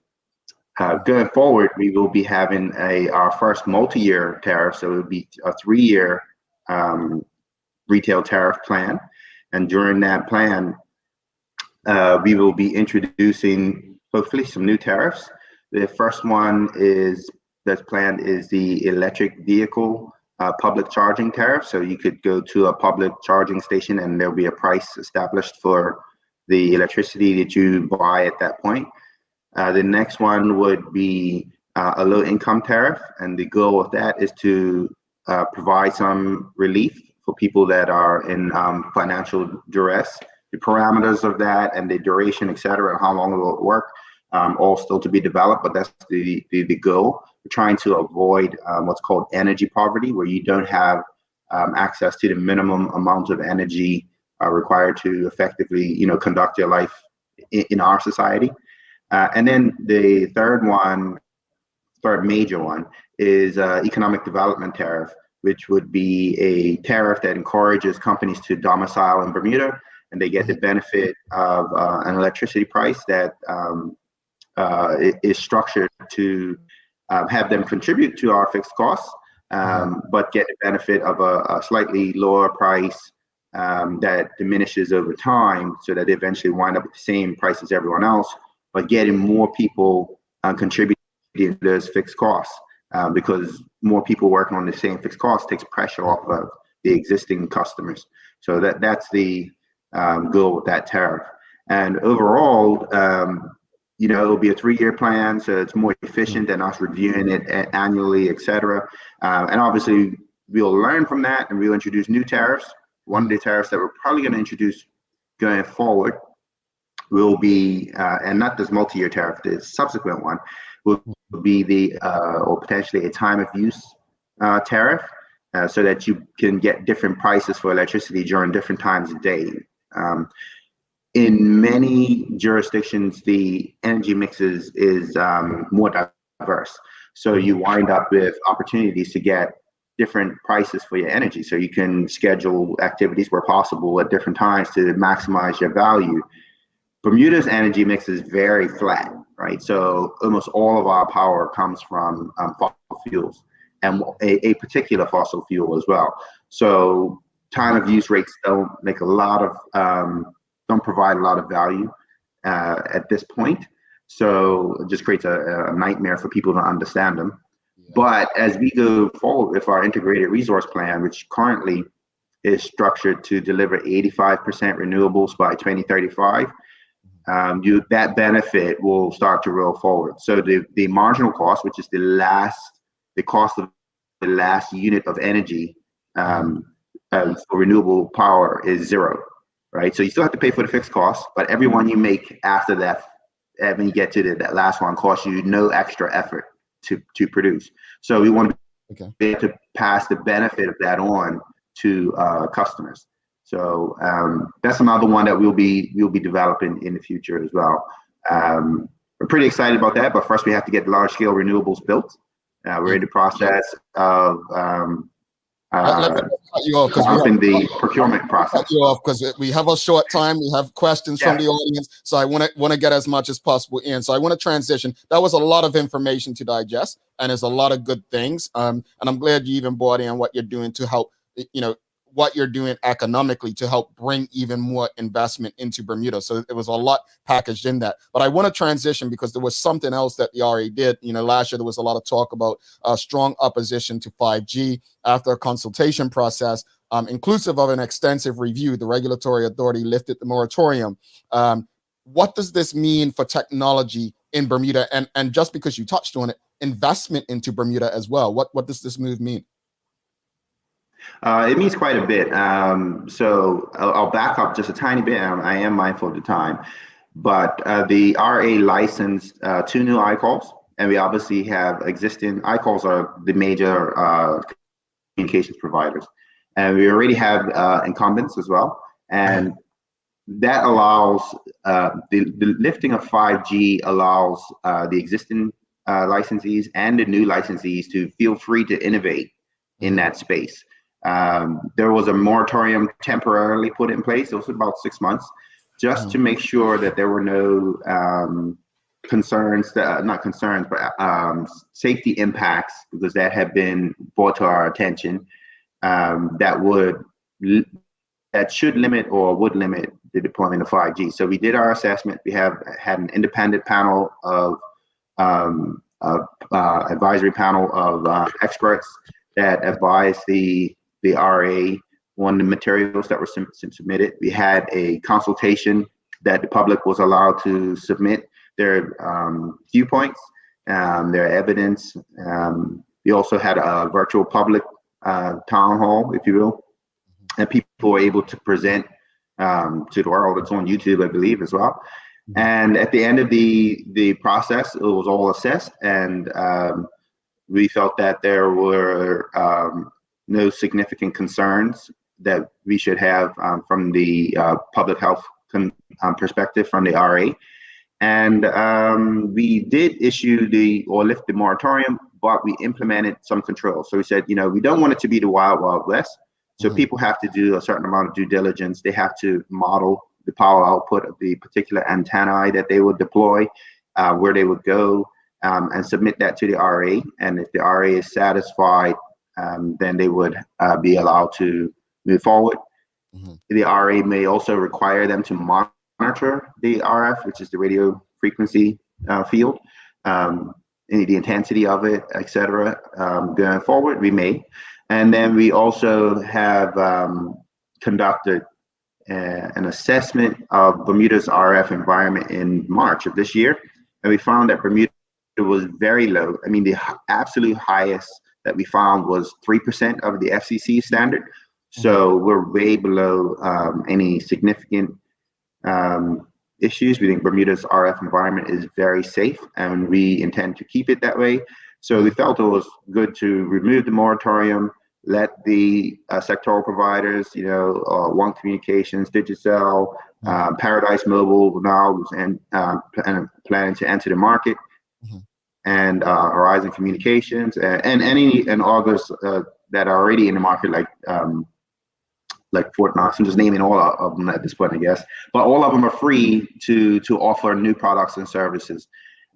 S9: Going forward, we will be having our first multi-year tariff, so it will be a 3-year retail tariff plan, and during that plan, we will be introducing hopefully some new tariffs. The first one is that's planned is the electric vehicle public charging tariff. So you could go to a public charging station and there'll be a price established for the electricity that you buy at that point. The next one would be a low income tariff. And the goal of that is to provide some relief for people that are in financial duress. The parameters of that and the duration, et cetera, and how long it will work, all still to be developed, but that's the goal. We're trying to avoid what's called energy poverty, where you don't have access to the minimum amount of energy required to effectively, conduct your life in our society. And then the third major one is economic development tariff, which would be a tariff that encourages companies to domicile in Bermuda, and they get the benefit of an electricity price that is structured to have them contribute to our fixed costs, but get the benefit of a slightly lower price that diminishes over time, so that they eventually wind up at the same price as everyone else, but getting more people contributing to those fixed costs, because more people working on the same fixed costs takes pressure off of the existing customers. So that's the goal with that tariff. And overall, it'll be a 3-year plan, so it's more efficient than us reviewing it annually, et cetera. And obviously, we'll learn from that and we'll introduce new tariffs. One of the tariffs that we're probably going to introduce going forward will be, and not this multi-year tariff, the subsequent one, will be or potentially a time of use tariff, so that you can get different prices for electricity during different times of day. In many jurisdictions, the energy mixes is more diverse. So you wind up with opportunities to get different prices for your energy. So you can schedule activities where possible at different times to maximize your value. Bermuda's energy mix is very flat, right? So almost all of our power comes from fossil fuels, and a particular fossil fuel as well. So time of use rates don't provide a lot of value at this point. So it just creates a nightmare for people to understand them. But as we go forward with our integrated resource plan, which currently is structured to deliver 85% renewables by 2035, that benefit will start to roll forward. So the marginal cost, which is the cost of the last unit of energy for renewable power, is zero, right? So you still have to pay for the fixed cost, but every one you make after that, when you get to that last one, costs you no extra effort to produce. So we want to be able to pass the benefit of that on to customers. So that's another one that we'll be developing in the future as well. We're pretty excited about that, but first we have to get large scale renewables built. We're in the process of
S2: let me cut you off
S9: the procurement process.
S2: Cut you off because we have a short time. We have questions from the audience, so I want to get as much as possible in. So I want to transition. That was a lot of information to digest, and there's a lot of good things. And I'm glad you even brought in what you're doing to help, what you're doing economically to help bring even more investment into Bermuda. So it was a lot packaged in that. But I want to transition because there was something else that the RA did. Last year there was a lot of talk about strong opposition to 5G. After a consultation process, inclusive of an extensive review, the regulatory authority lifted the moratorium. What does this mean for technology in Bermuda? And just because you touched on it, investment into Bermuda as well. What does this move mean?
S9: It means quite a bit. So I'll back up just a tiny bit. I am mindful of the time, but the RA licensed 2 new iCalls, and we obviously have existing iCalls are the major communications providers, and we already have incumbents as well. And that allows the lifting of 5G allows the existing licensees and the new licensees to feel free to innovate in that space. There was a moratorium temporarily put in place. It was about 6 months, just to make sure that there were no safety impacts, because that had been brought to our attention, that should limit or would limit the deployment of 5G. So we did our assessment. We have had an independent panel of advisory panel of experts that advised the RA on the materials that were submitted. We had a consultation that the public was allowed to submit their viewpoints, their evidence. We also had a virtual public town hall, if you will, and people were able to present to the world. It's on YouTube, I believe, as well. And at the end of the process, it was all assessed, and we felt that there were no significant concerns that we should have from the public health perspective from the RA. And we did issue lift the moratorium, but we implemented some controls. So we said, we don't want it to be the wild, wild west. So people have to do a certain amount of due diligence. They have to model the power output of the particular antennae that they would deploy, where they would go, and submit that to the RA. And if the RA is satisfied, then they would be allowed to move forward. The RA may also require them to monitor the RF, which is the radio frequency field, the intensity of it, etc. Going forward, we may. And then we also have conducted an assessment of Bermuda's RF environment in March of this year. And we found that Bermuda was very low. I mean, the absolute highest that we found was 3% of the FCC standard. So we're way below any significant issues. We think Bermuda's RF environment is very safe, and we intend to keep it that way. So we felt it was good to remove the moratorium, let the sectoral providers, One Communications, Digicel, Paradise Mobile now, and planning to enter the market, and Horizon Communications, and others that are already in the market, like Fort Knox. I'm just naming all of them at this point, I guess. But all of them are free to offer new products and services.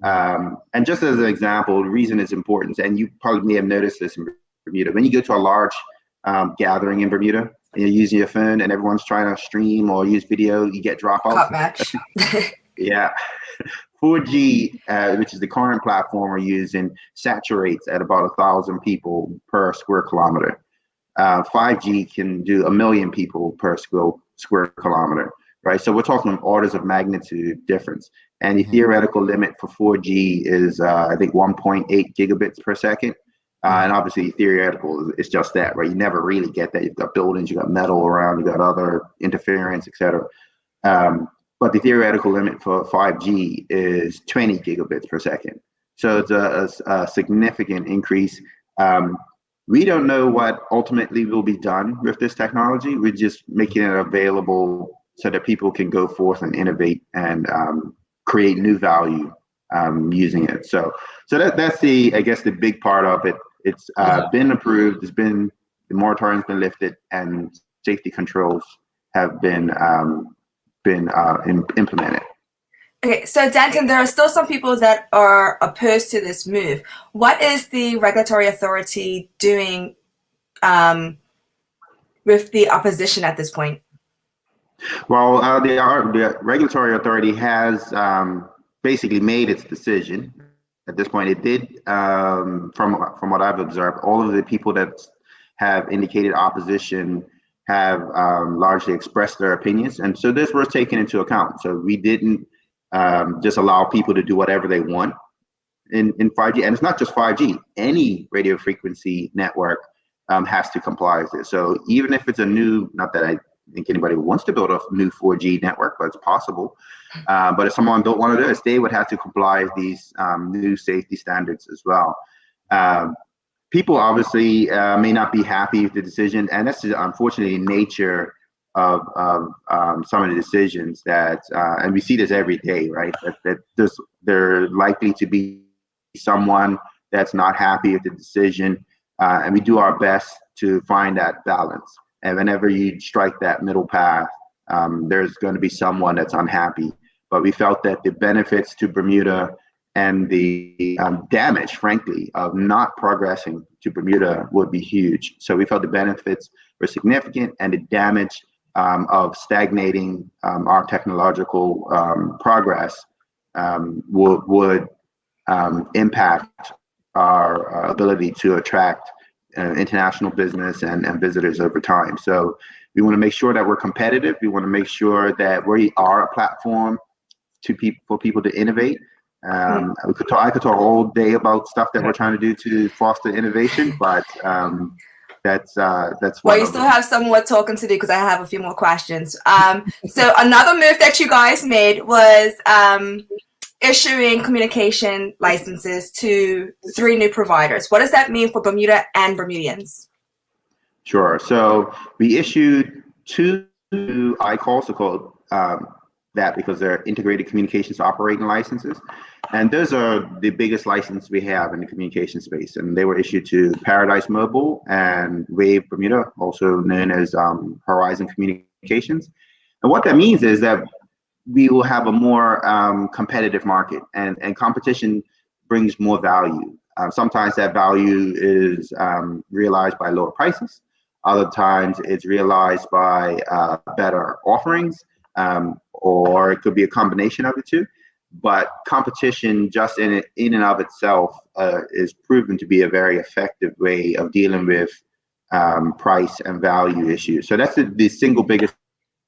S9: And just as an example, the reason it's important, and you probably may have noticed this in Bermuda, when you go to a large gathering in Bermuda, and you're using your phone and everyone's trying to stream or use video, you get dropouts.
S3: Cut match.
S9: Yeah. 4G, which is the current platform we're using, saturates at about 1,000 people per square kilometer. 5G can do 1 million people per square kilometer, right? So we're talking orders of magnitude difference. And the theoretical limit for 4G is, I think, 1.8 gigabits per second. And obviously, theoretical is just that, right? You never really get that. You've got buildings, you've got metal around, you've got other interference, etc. But the theoretical limit for 5G is 20 gigabits per second. So it's a significant increase. We don't know what ultimately will be done with this technology. We're just making it available so that people can go forth and innovate and create new value using it. So that's I guess the big part of it. It's been approved. The moratorium's been lifted, and safety controls have been implemented.
S3: Okay, so Denton, there are still some people that are opposed to this move. What is the regulatory authority doing with the opposition at this point?
S9: Well, the regulatory authority has basically made its decision. At this point, it did, from what I've observed, all of the people that have indicated opposition have largely expressed their opinions. And so this was taken into account. So we didn't just allow people to do whatever they want in 5G. And it's not just 5G. Any radio frequency network has to comply with it. So even if it's a new, not that I think anybody wants to build a new 4G network, but it's possible. But if someone don't want to do this, they would have to comply with these new safety standards as well. People obviously may not be happy with the decision, and that's unfortunately nature of some of the decisions that, and we see this every day, right? That there's likely to be someone that's not happy with the decision, and we do our best to find that balance. And whenever you strike that middle path, there's going to be someone that's unhappy. But we felt that the benefits to Bermuda and the damage, frankly, of not progressing to Bermuda would be huge. So we felt the benefits were significant, and the damage of stagnating our technological progress would impact our ability to attract international business and visitors over time. So we want to make sure that we're competitive. We want to make sure that we are a platform for people to innovate. I could talk all day about stuff that we're trying to do to foster innovation, but that's
S3: well, you still have some more talking to do because I have a few more questions. So another move that you guys made was issuing communication licenses to 3 new providers. What does that mean for Bermuda and Bermudians?
S9: Sure. So we issued 2 ICALs, called that because they're integrated communications operating licenses. And those are the biggest license we have in the communication space. And they were issued to Paradise Mobile and Wave Bermuda, also known as Horizon Communications. And what that means is that we will have a more competitive market, and competition brings more value. Sometimes that value is realized by lower prices. Other times it's realized by better offerings, or it could be a combination of the two. But competition just in and of itself is proven to be a very effective way of dealing with price and value issues. So that's the single biggest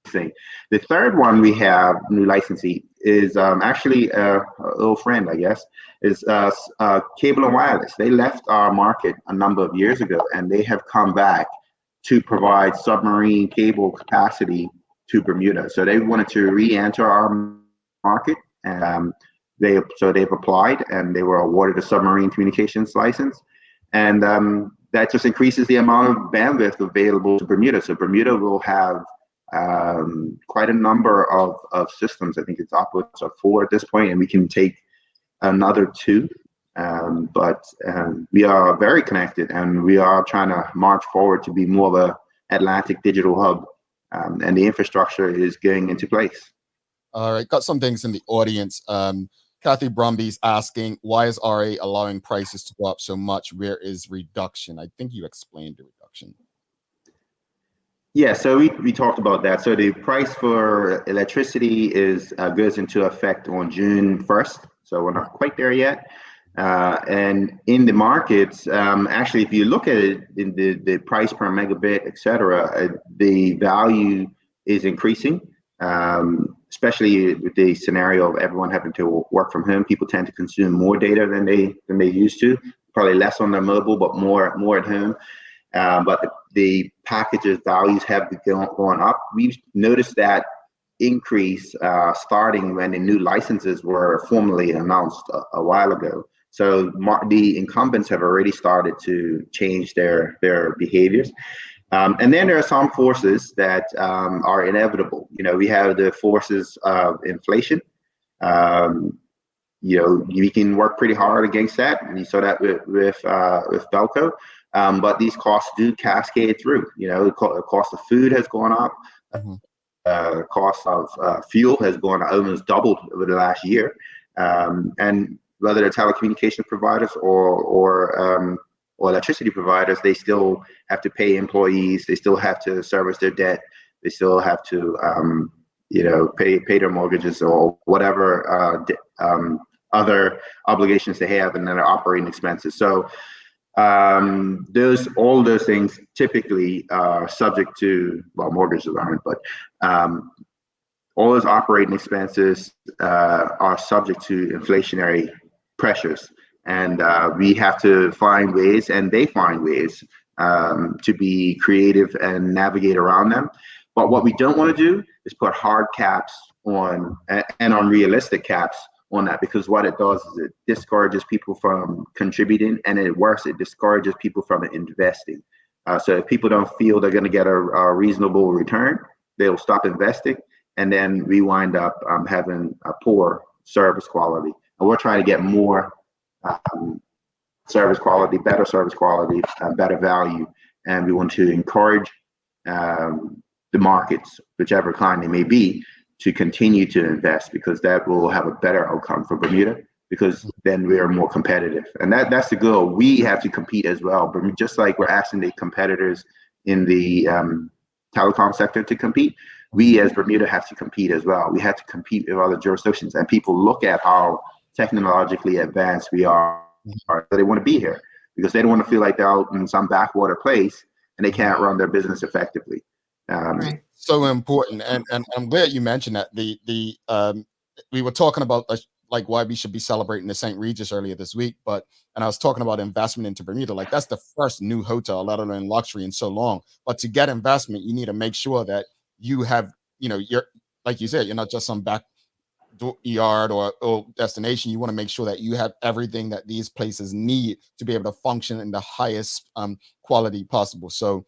S9: thing. The third one we have, new licensee, is actually a little friend, I guess, is Cable and Wireless. They left our market a number of years ago, and they have come back to provide submarine cable capacity to Bermuda. So they wanted to re-enter our market, and they've applied, and they were awarded a submarine communications license, and that just increases the amount of bandwidth available to Bermuda. So Bermuda will have quite a number of systems. I think it's upwards of 4 at this point, and we can take another 2. But we are very connected, and we are trying to march forward to be more of a Atlantic digital hub, and the infrastructure is going into place.
S2: All right, got some things in the audience. Kathy Brumby's asking, why is RA allowing prices to go up so much? Where is reduction? I think you explained the reduction.
S9: Yeah, so we talked about that. So the price for electricity goes into effect on June 1st. So we're not quite there yet. And in the markets, actually, if you look at it in the price per megabit, et cetera, the value is increasing, especially with the scenario of everyone having to work from home. People tend to consume more data than they used to, probably less on their mobile, but more at home. But the packages values have gone up. We've noticed that increase starting when the new licenses were formally announced a while ago. So the incumbents have already started to change their behaviors. And then there are some forces that are inevitable. You know, we have the forces of inflation. You know, we can work pretty hard against that, and you saw that with Belco. But these costs do cascade through. You know, the cost of food has gone up. Cost of fuel has gone almost doubled over the last year. And whether they're telecommunication providers or electricity providers, they still have to pay employees. They still have to service their debt. They still have to, pay their mortgages or whatever other obligations they have, and then their operating expenses. So all those things typically are subject to, well, mortgages aren't, but all those operating expenses are subject to inflationary pressures. And we have to find ways, and they find ways to be creative and navigate around them. But what we don't want to do is put hard caps on and unrealistic caps on that, because what it does is it discourages people from contributing, and it discourages people from investing. So if people don't feel they're going to get a reasonable return, they'll stop investing, and then we wind up having a poor service quality. And we're trying to get more service quality, better service quality, better value, and we want to encourage the markets, whichever kind they may be, to continue to invest, because that will have a better outcome for Bermuda, because then we are more competitive. And that's the goal. We have to compete as well, but just like we're asking the competitors in the telecom sector to compete, we as Bermuda have to compete as well. We have to compete with other jurisdictions, and people look at how technologically advanced we are. So they want to be here because they don't want to feel like they're out in some backwater place and they can't run their business effectively.
S3: Right.
S2: So important, and I'm glad you mentioned that. We were talking about like why we should be celebrating the St. Regis earlier this week, and I was talking about investment into Bermuda. Like that's the first new hotel, let alone luxury, in so long. But to get investment, you need to make sure that you have, you're, like you said, you're not just some back yard or destination. You want to make sure that you have everything that these places need to be able to function in the highest quality possible. So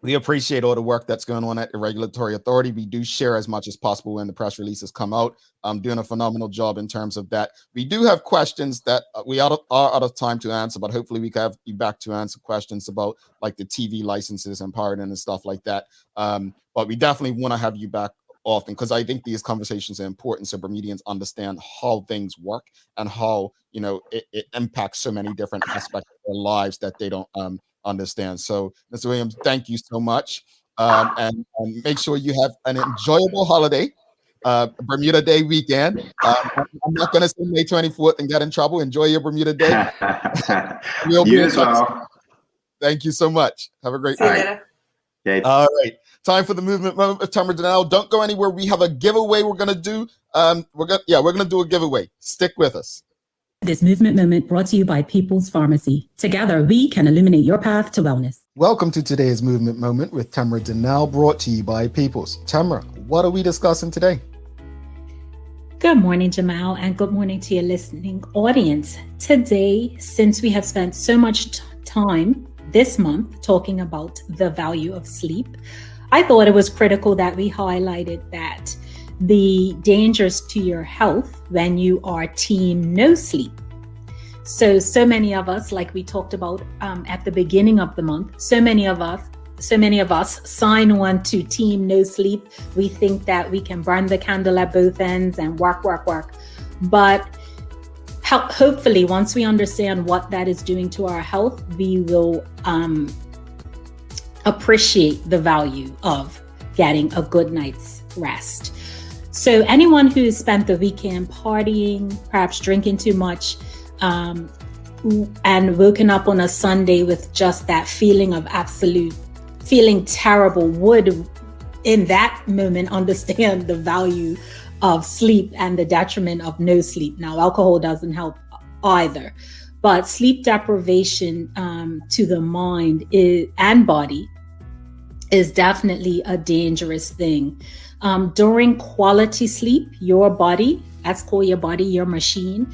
S2: we appreciate all the work that's going on at the regulatory authority. We do share as much as possible when the press releases come out. Doing a phenomenal job in terms of that. We do have questions that we are out of time to answer, but hopefully we can have you back to answer questions about like the TV licenses and pirating and stuff like that. But we definitely want to have you back often because I think these conversations are important so Bermudians understand how things work and how it impacts so many different aspects of their lives that they don't understand. So, Mr. Williams, thank you so much, and make sure you have an enjoyable holiday, Bermuda Day weekend. I'm not going to say May 24th and get in trouble. Enjoy your Bermuda Day.
S9: You as well.
S2: Thank you so much. Have a great
S3: night.
S9: Okay.
S2: All right. Time for the movement moment with Tamara Donnell. Don't go anywhere. We have a giveaway we're going to do. We're going to do a giveaway. Stick with us.
S10: This movement moment brought to you by People's Pharmacy. Together, we can illuminate your path to wellness.
S2: Welcome to today's movement moment with Tamara Donnell, brought to you by People's. Tamara, what are we discussing today?
S10: Good morning, Jamal, and good morning to your listening audience. Today, since we have spent so much time this month talking about the value of sleep, I thought it was critical that we highlighted that the dangers to your health when you are team no sleep. So many of us, like we talked about at the beginning of the month, so many of us sign on to team no sleep. We think that we can burn the candle at both ends and work. But hopefully, once we understand what that is doing to our health, we will appreciate the value of getting a good night's rest. So anyone who spent the weekend partying, perhaps drinking too much, and woken up on a Sunday with just that feeling of feeling terrible would, in that moment, understand the value of sleep and the detriment of no sleep. Now, alcohol doesn't help either, but sleep deprivation to the mind and body is definitely a dangerous thing. During quality sleep, your body, let's call your body your machine,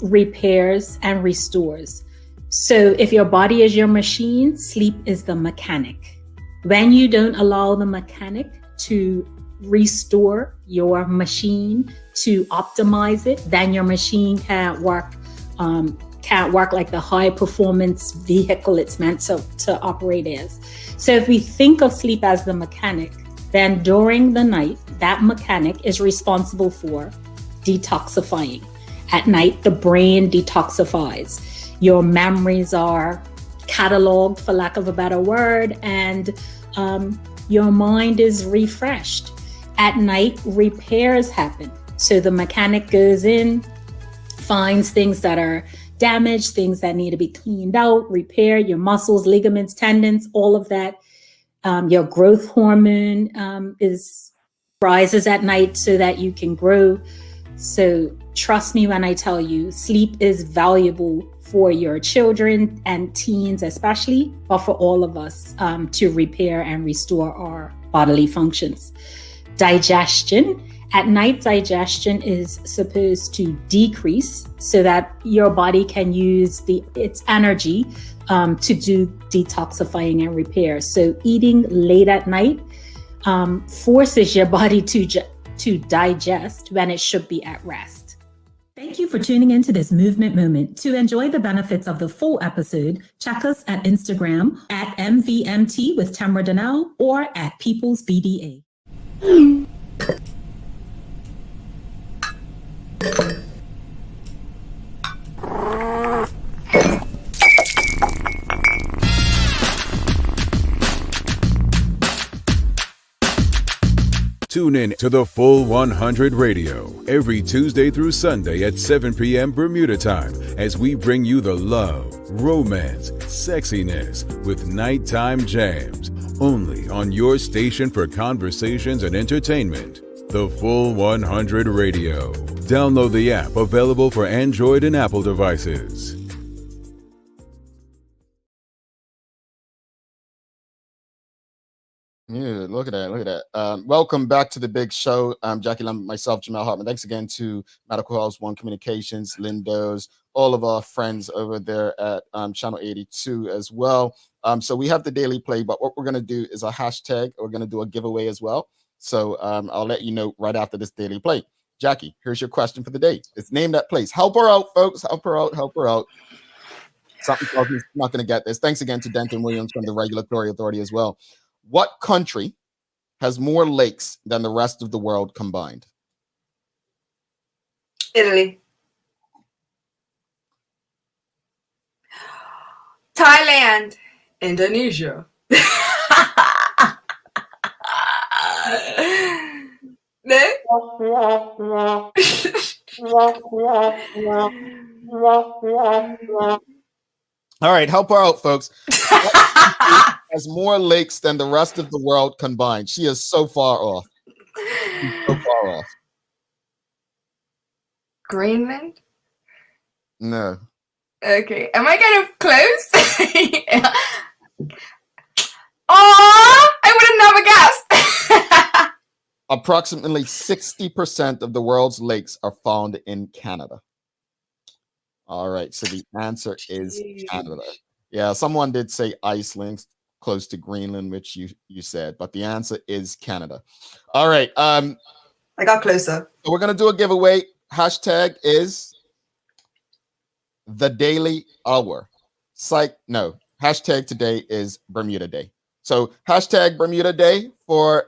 S10: repairs and restores. So if your body is your machine, sleep is the mechanic. When you don't allow the mechanic to restore your machine, to optimize it, then your machine can't work like the high performance vehicle it's meant to operate as. So if we think of sleep as the mechanic, then during the night, that mechanic is responsible for detoxifying. At night, the brain detoxifies. Your memories are cataloged, for lack of a better word, and your mind is refreshed. At night, repairs happen. So the mechanic goes in, finds things that are damaged, things that need to be cleaned out, repair your muscles, ligaments, tendons, all of that. Your growth hormone rises at night so that you can grow. So trust me when I tell you, sleep is valuable for your children and teens especially, but for all of us to repair and restore our bodily functions. Digestion. At night, digestion is supposed to decrease so that your body can use its energy to do detoxifying and repair. So eating late at night forces your body to digest when it should be at rest. Thank you for tuning into this movement moment. To enjoy the benefits of the full episode, check us at Instagram at MVMT with Tamara Donnell or at People's BDA.
S1: Tune in to the Full 100 Radio every Tuesday through Sunday at 7 p.m. Bermuda time as we bring you the love, romance, sexiness with nighttime jams. Only on your station for conversations and entertainment. The Full 100 Radio. Download the app available for Android and Apple devices.
S2: Yeah, look at that. Look at that. Welcome back to the big show. I'm Jackie Lambert, myself, Jamal Hartman. Thanks again to Medical House One Communications, Lindo's, all of our friends over there at Channel 82 as well. So we have the daily play, but what we're going to do is a hashtag. We're going to do a giveaway as well. So I'll let you know right after this daily play. Jackie, here's your question for the day. It's name that place. Help her out, folks. Help her out. Help her out. Something tells me not going to get this. Thanks again to Denton Williams from the Regulatory Authority as well. What country has more lakes than the rest of the world combined?
S3: Italy. Thailand. Indonesia. No?
S2: All right, help her out, folks. Has more lakes than the rest of the world combined. She is so far off. She's so far off.
S3: Greenland?
S2: No.
S3: Okay. Am I kind of close? Oh, I would have never guessed.
S2: Approximately 60% of the world's lakes are found in Canada. All right, so the answer is Canada. Yeah, someone did say Iceland, close to Greenland, which you said, but the answer is Canada. All right.
S3: I got closer.
S2: So we're gonna do a giveaway. Hashtag is the Daily Hour. Hashtag today is Bermuda Day. So hashtag Bermuda Day for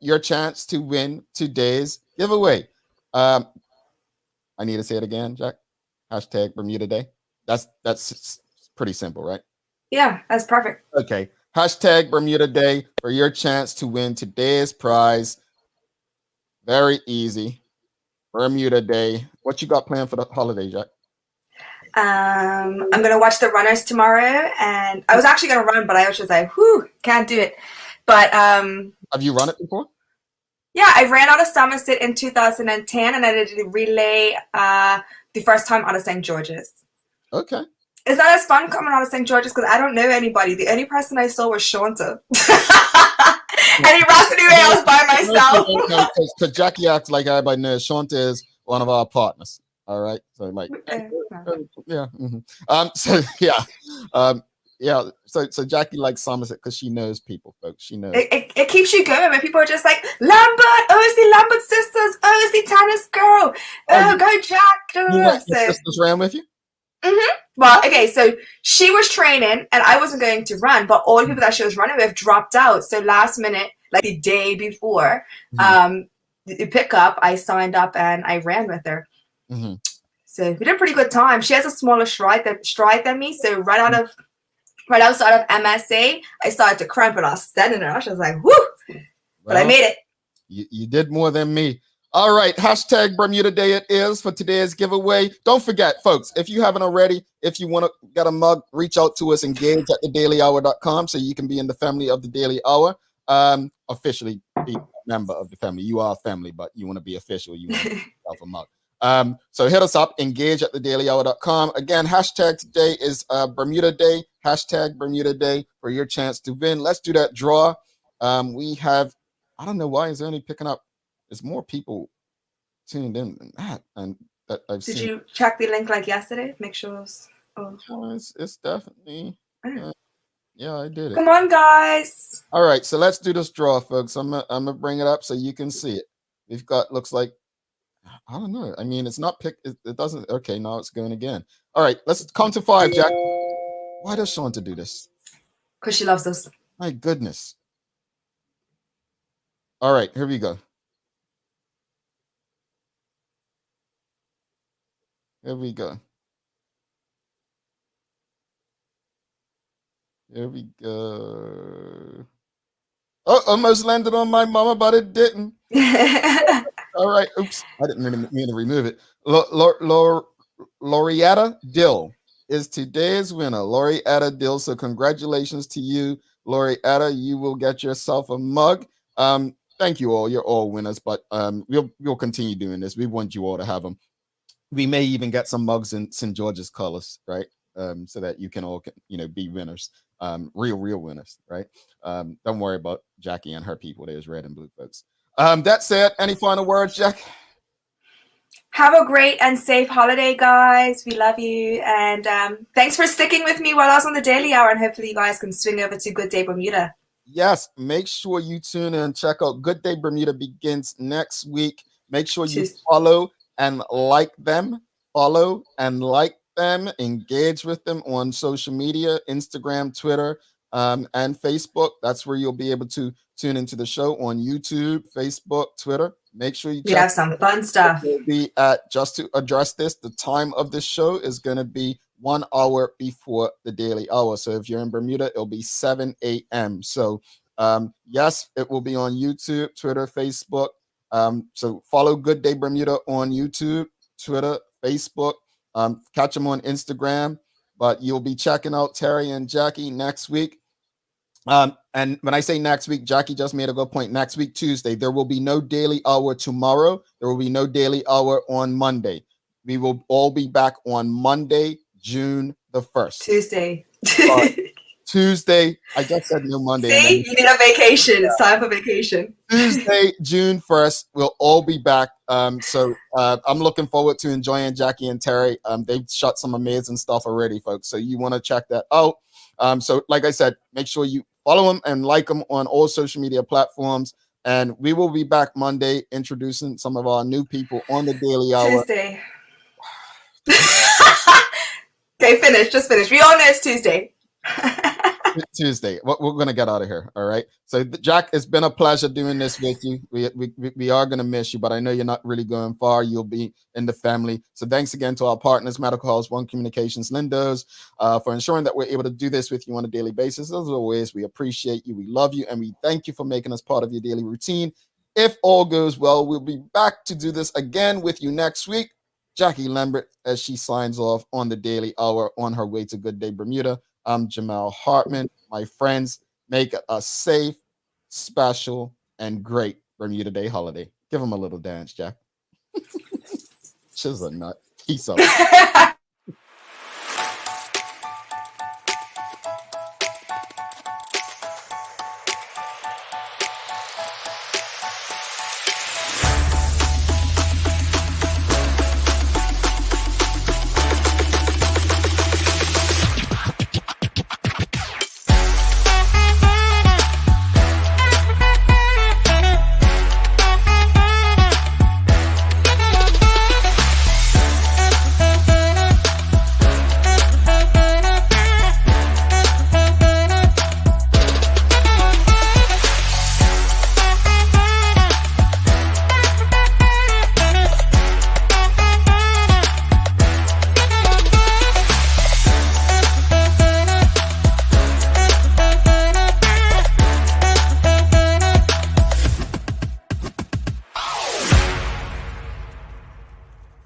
S2: your chance to win today's giveaway. I need to say it again, Jack. Hashtag Bermuda Day. That's pretty simple, right?
S3: Yeah, that's perfect.
S2: Okay. Hashtag Bermuda Day for your chance to win today's prize. Very easy. Bermuda Day. What you got planned for the holiday, Jack?
S3: I'm gonna watch the runners tomorrow, and I was actually gonna run, but I was just like, whew, can't do it. But
S2: have you run it before?
S3: Yeah, I ran out of Somerset in 2010, and I did a relay the first time out of St. George's.
S2: Okay.
S3: Is that as fun coming out of St. George's? Because I don't know anybody. The only person I saw was Shanta. And the rest of the way I was by myself.
S2: Because Jackie acts like everybody knows Shanta is one of our partners. All right. So like, yeah. So Jackie likes Somerset because she knows people, folks. She knows.
S3: It keeps you going when people are just like, Lambert, oh, it's the Lambert sisters, oh, it's the tennis girl, oh, go Jack.
S2: Your sisters ran with you?
S3: Mm-hmm. Well, okay, so she was training and I wasn't going to run, but all the people that she was running with dropped out. So last minute, like the day before the pickup, I signed up and I ran with her.
S2: Mm-hmm.
S3: So we did a pretty good time. She has a smaller stride than me. So right outside of MSA, I started to cramp and I was standing there. I was like, whoo! But I made it.
S2: You did more than me. All right, hashtag Bermuda Day it is for today's giveaway. Don't forget, folks, if you haven't already, if you want to get a mug, reach out to us, engage at thedailyhour.com so you can be in the family of the Daily Hour. Officially be a member of the family. You are a family, but you want to be official. You want to have a mug. So hit us up, engage at thedailyhour.com. Again, hashtag today is Bermuda Day. Hashtag Bermuda Day for your chance to win. Let's do that draw. We have, I don't know why is only picking up. There's more people tuned in than that, and that I've seen.
S3: Did you check the link like yesterday? Make sure it's.
S2: It's definitely. Yeah, I did it.
S3: Come on, guys.
S2: All right, so let's do this draw, folks. I'm gonna bring it up so you can see it. We've got looks like I don't know. I mean, it's not picked. It doesn't. Okay, now it's going again. All right, let's count to 5, Jack. Why does Shanta do this?
S3: Because she loves us.
S2: My goodness. All right, here we go. Here we go. Here we go. Oh, almost landed on my mama, but it didn't. All right. Oops. I didn't mean to remove it. Laureata Dill is today's winner. Laureata Dill. So congratulations to you, Laureata. You will get yourself a mug. Thank you all. You're all winners, but we'll continue doing this. We want you all to have them. We may even get some mugs in St. George's colors, right? So that you can all, be winners, real winners, right? Don't worry about Jackie and her people. There's red and blue folks. That said, any final words, Jack?
S3: Have a great and safe holiday, guys. We love you. And thanks for sticking with me while I was on the Daily Hour. And hopefully you guys can swing over to Good Day Bermuda. Yes, make sure you tune in and check out Good Day Bermuda begins next week. Make sure you follow and like them. Follow and like them. Engage with them on social media, Instagram, Twitter, and Facebook. That's where you'll be able to tune into the show on YouTube, Facebook, Twitter. Make sure you check. We have some fun stuff. We'll be at, just to address this, the time of the show is going to be 1 hour before the Daily Hour. So if you're in Bermuda, it'll be 7 a.m. So yes, it will be on YouTube, Twitter, Facebook. So follow Good Day Bermuda on YouTube, Twitter, Facebook. Catch them on Instagram. But you'll be checking out Terry and Jackie next week. And when I say next week, Jackie just made a good point. Next week, Tuesday, there will be no Daily Hour tomorrow. There will be no Daily Hour on Monday. We will all be back on Monday, June the 1st. Tuesday. Tuesday. I just said no Monday. See, you need a vacation. It's time for vacation. Tuesday, June 1st. We'll all be back. So I'm looking forward to enjoying Jackie and Terry. They've shot some amazing stuff already, folks. So you want to check that out. So like I said, make sure you follow them and like them on all social media platforms. And we will be back Monday introducing some of our new people on the Daily Hour. Tuesday. Okay, finish. Just finish. We all know it's Tuesday. Tuesday. We're going to get out of here. All right. So Jack, it's been a pleasure doing this with you. We are going to miss you, but I know you're not really going far. You'll be in the family. So thanks again to our partners, Medical House, One Communications, Lindos, for ensuring that we're able to do this with you on a daily basis. As always, we appreciate you. We love you. And we thank you for making us part of your daily routine. If all goes well, we'll be back to do this again with you next week. Jackie Lambert, as she signs off on the Daily Hour on her way to Good Day Bermuda. I'm Jamal Hartman. My friends, make a safe, special, and great Bermuda Day holiday. Give them a little dance, Jack. She's a nut. Peace out.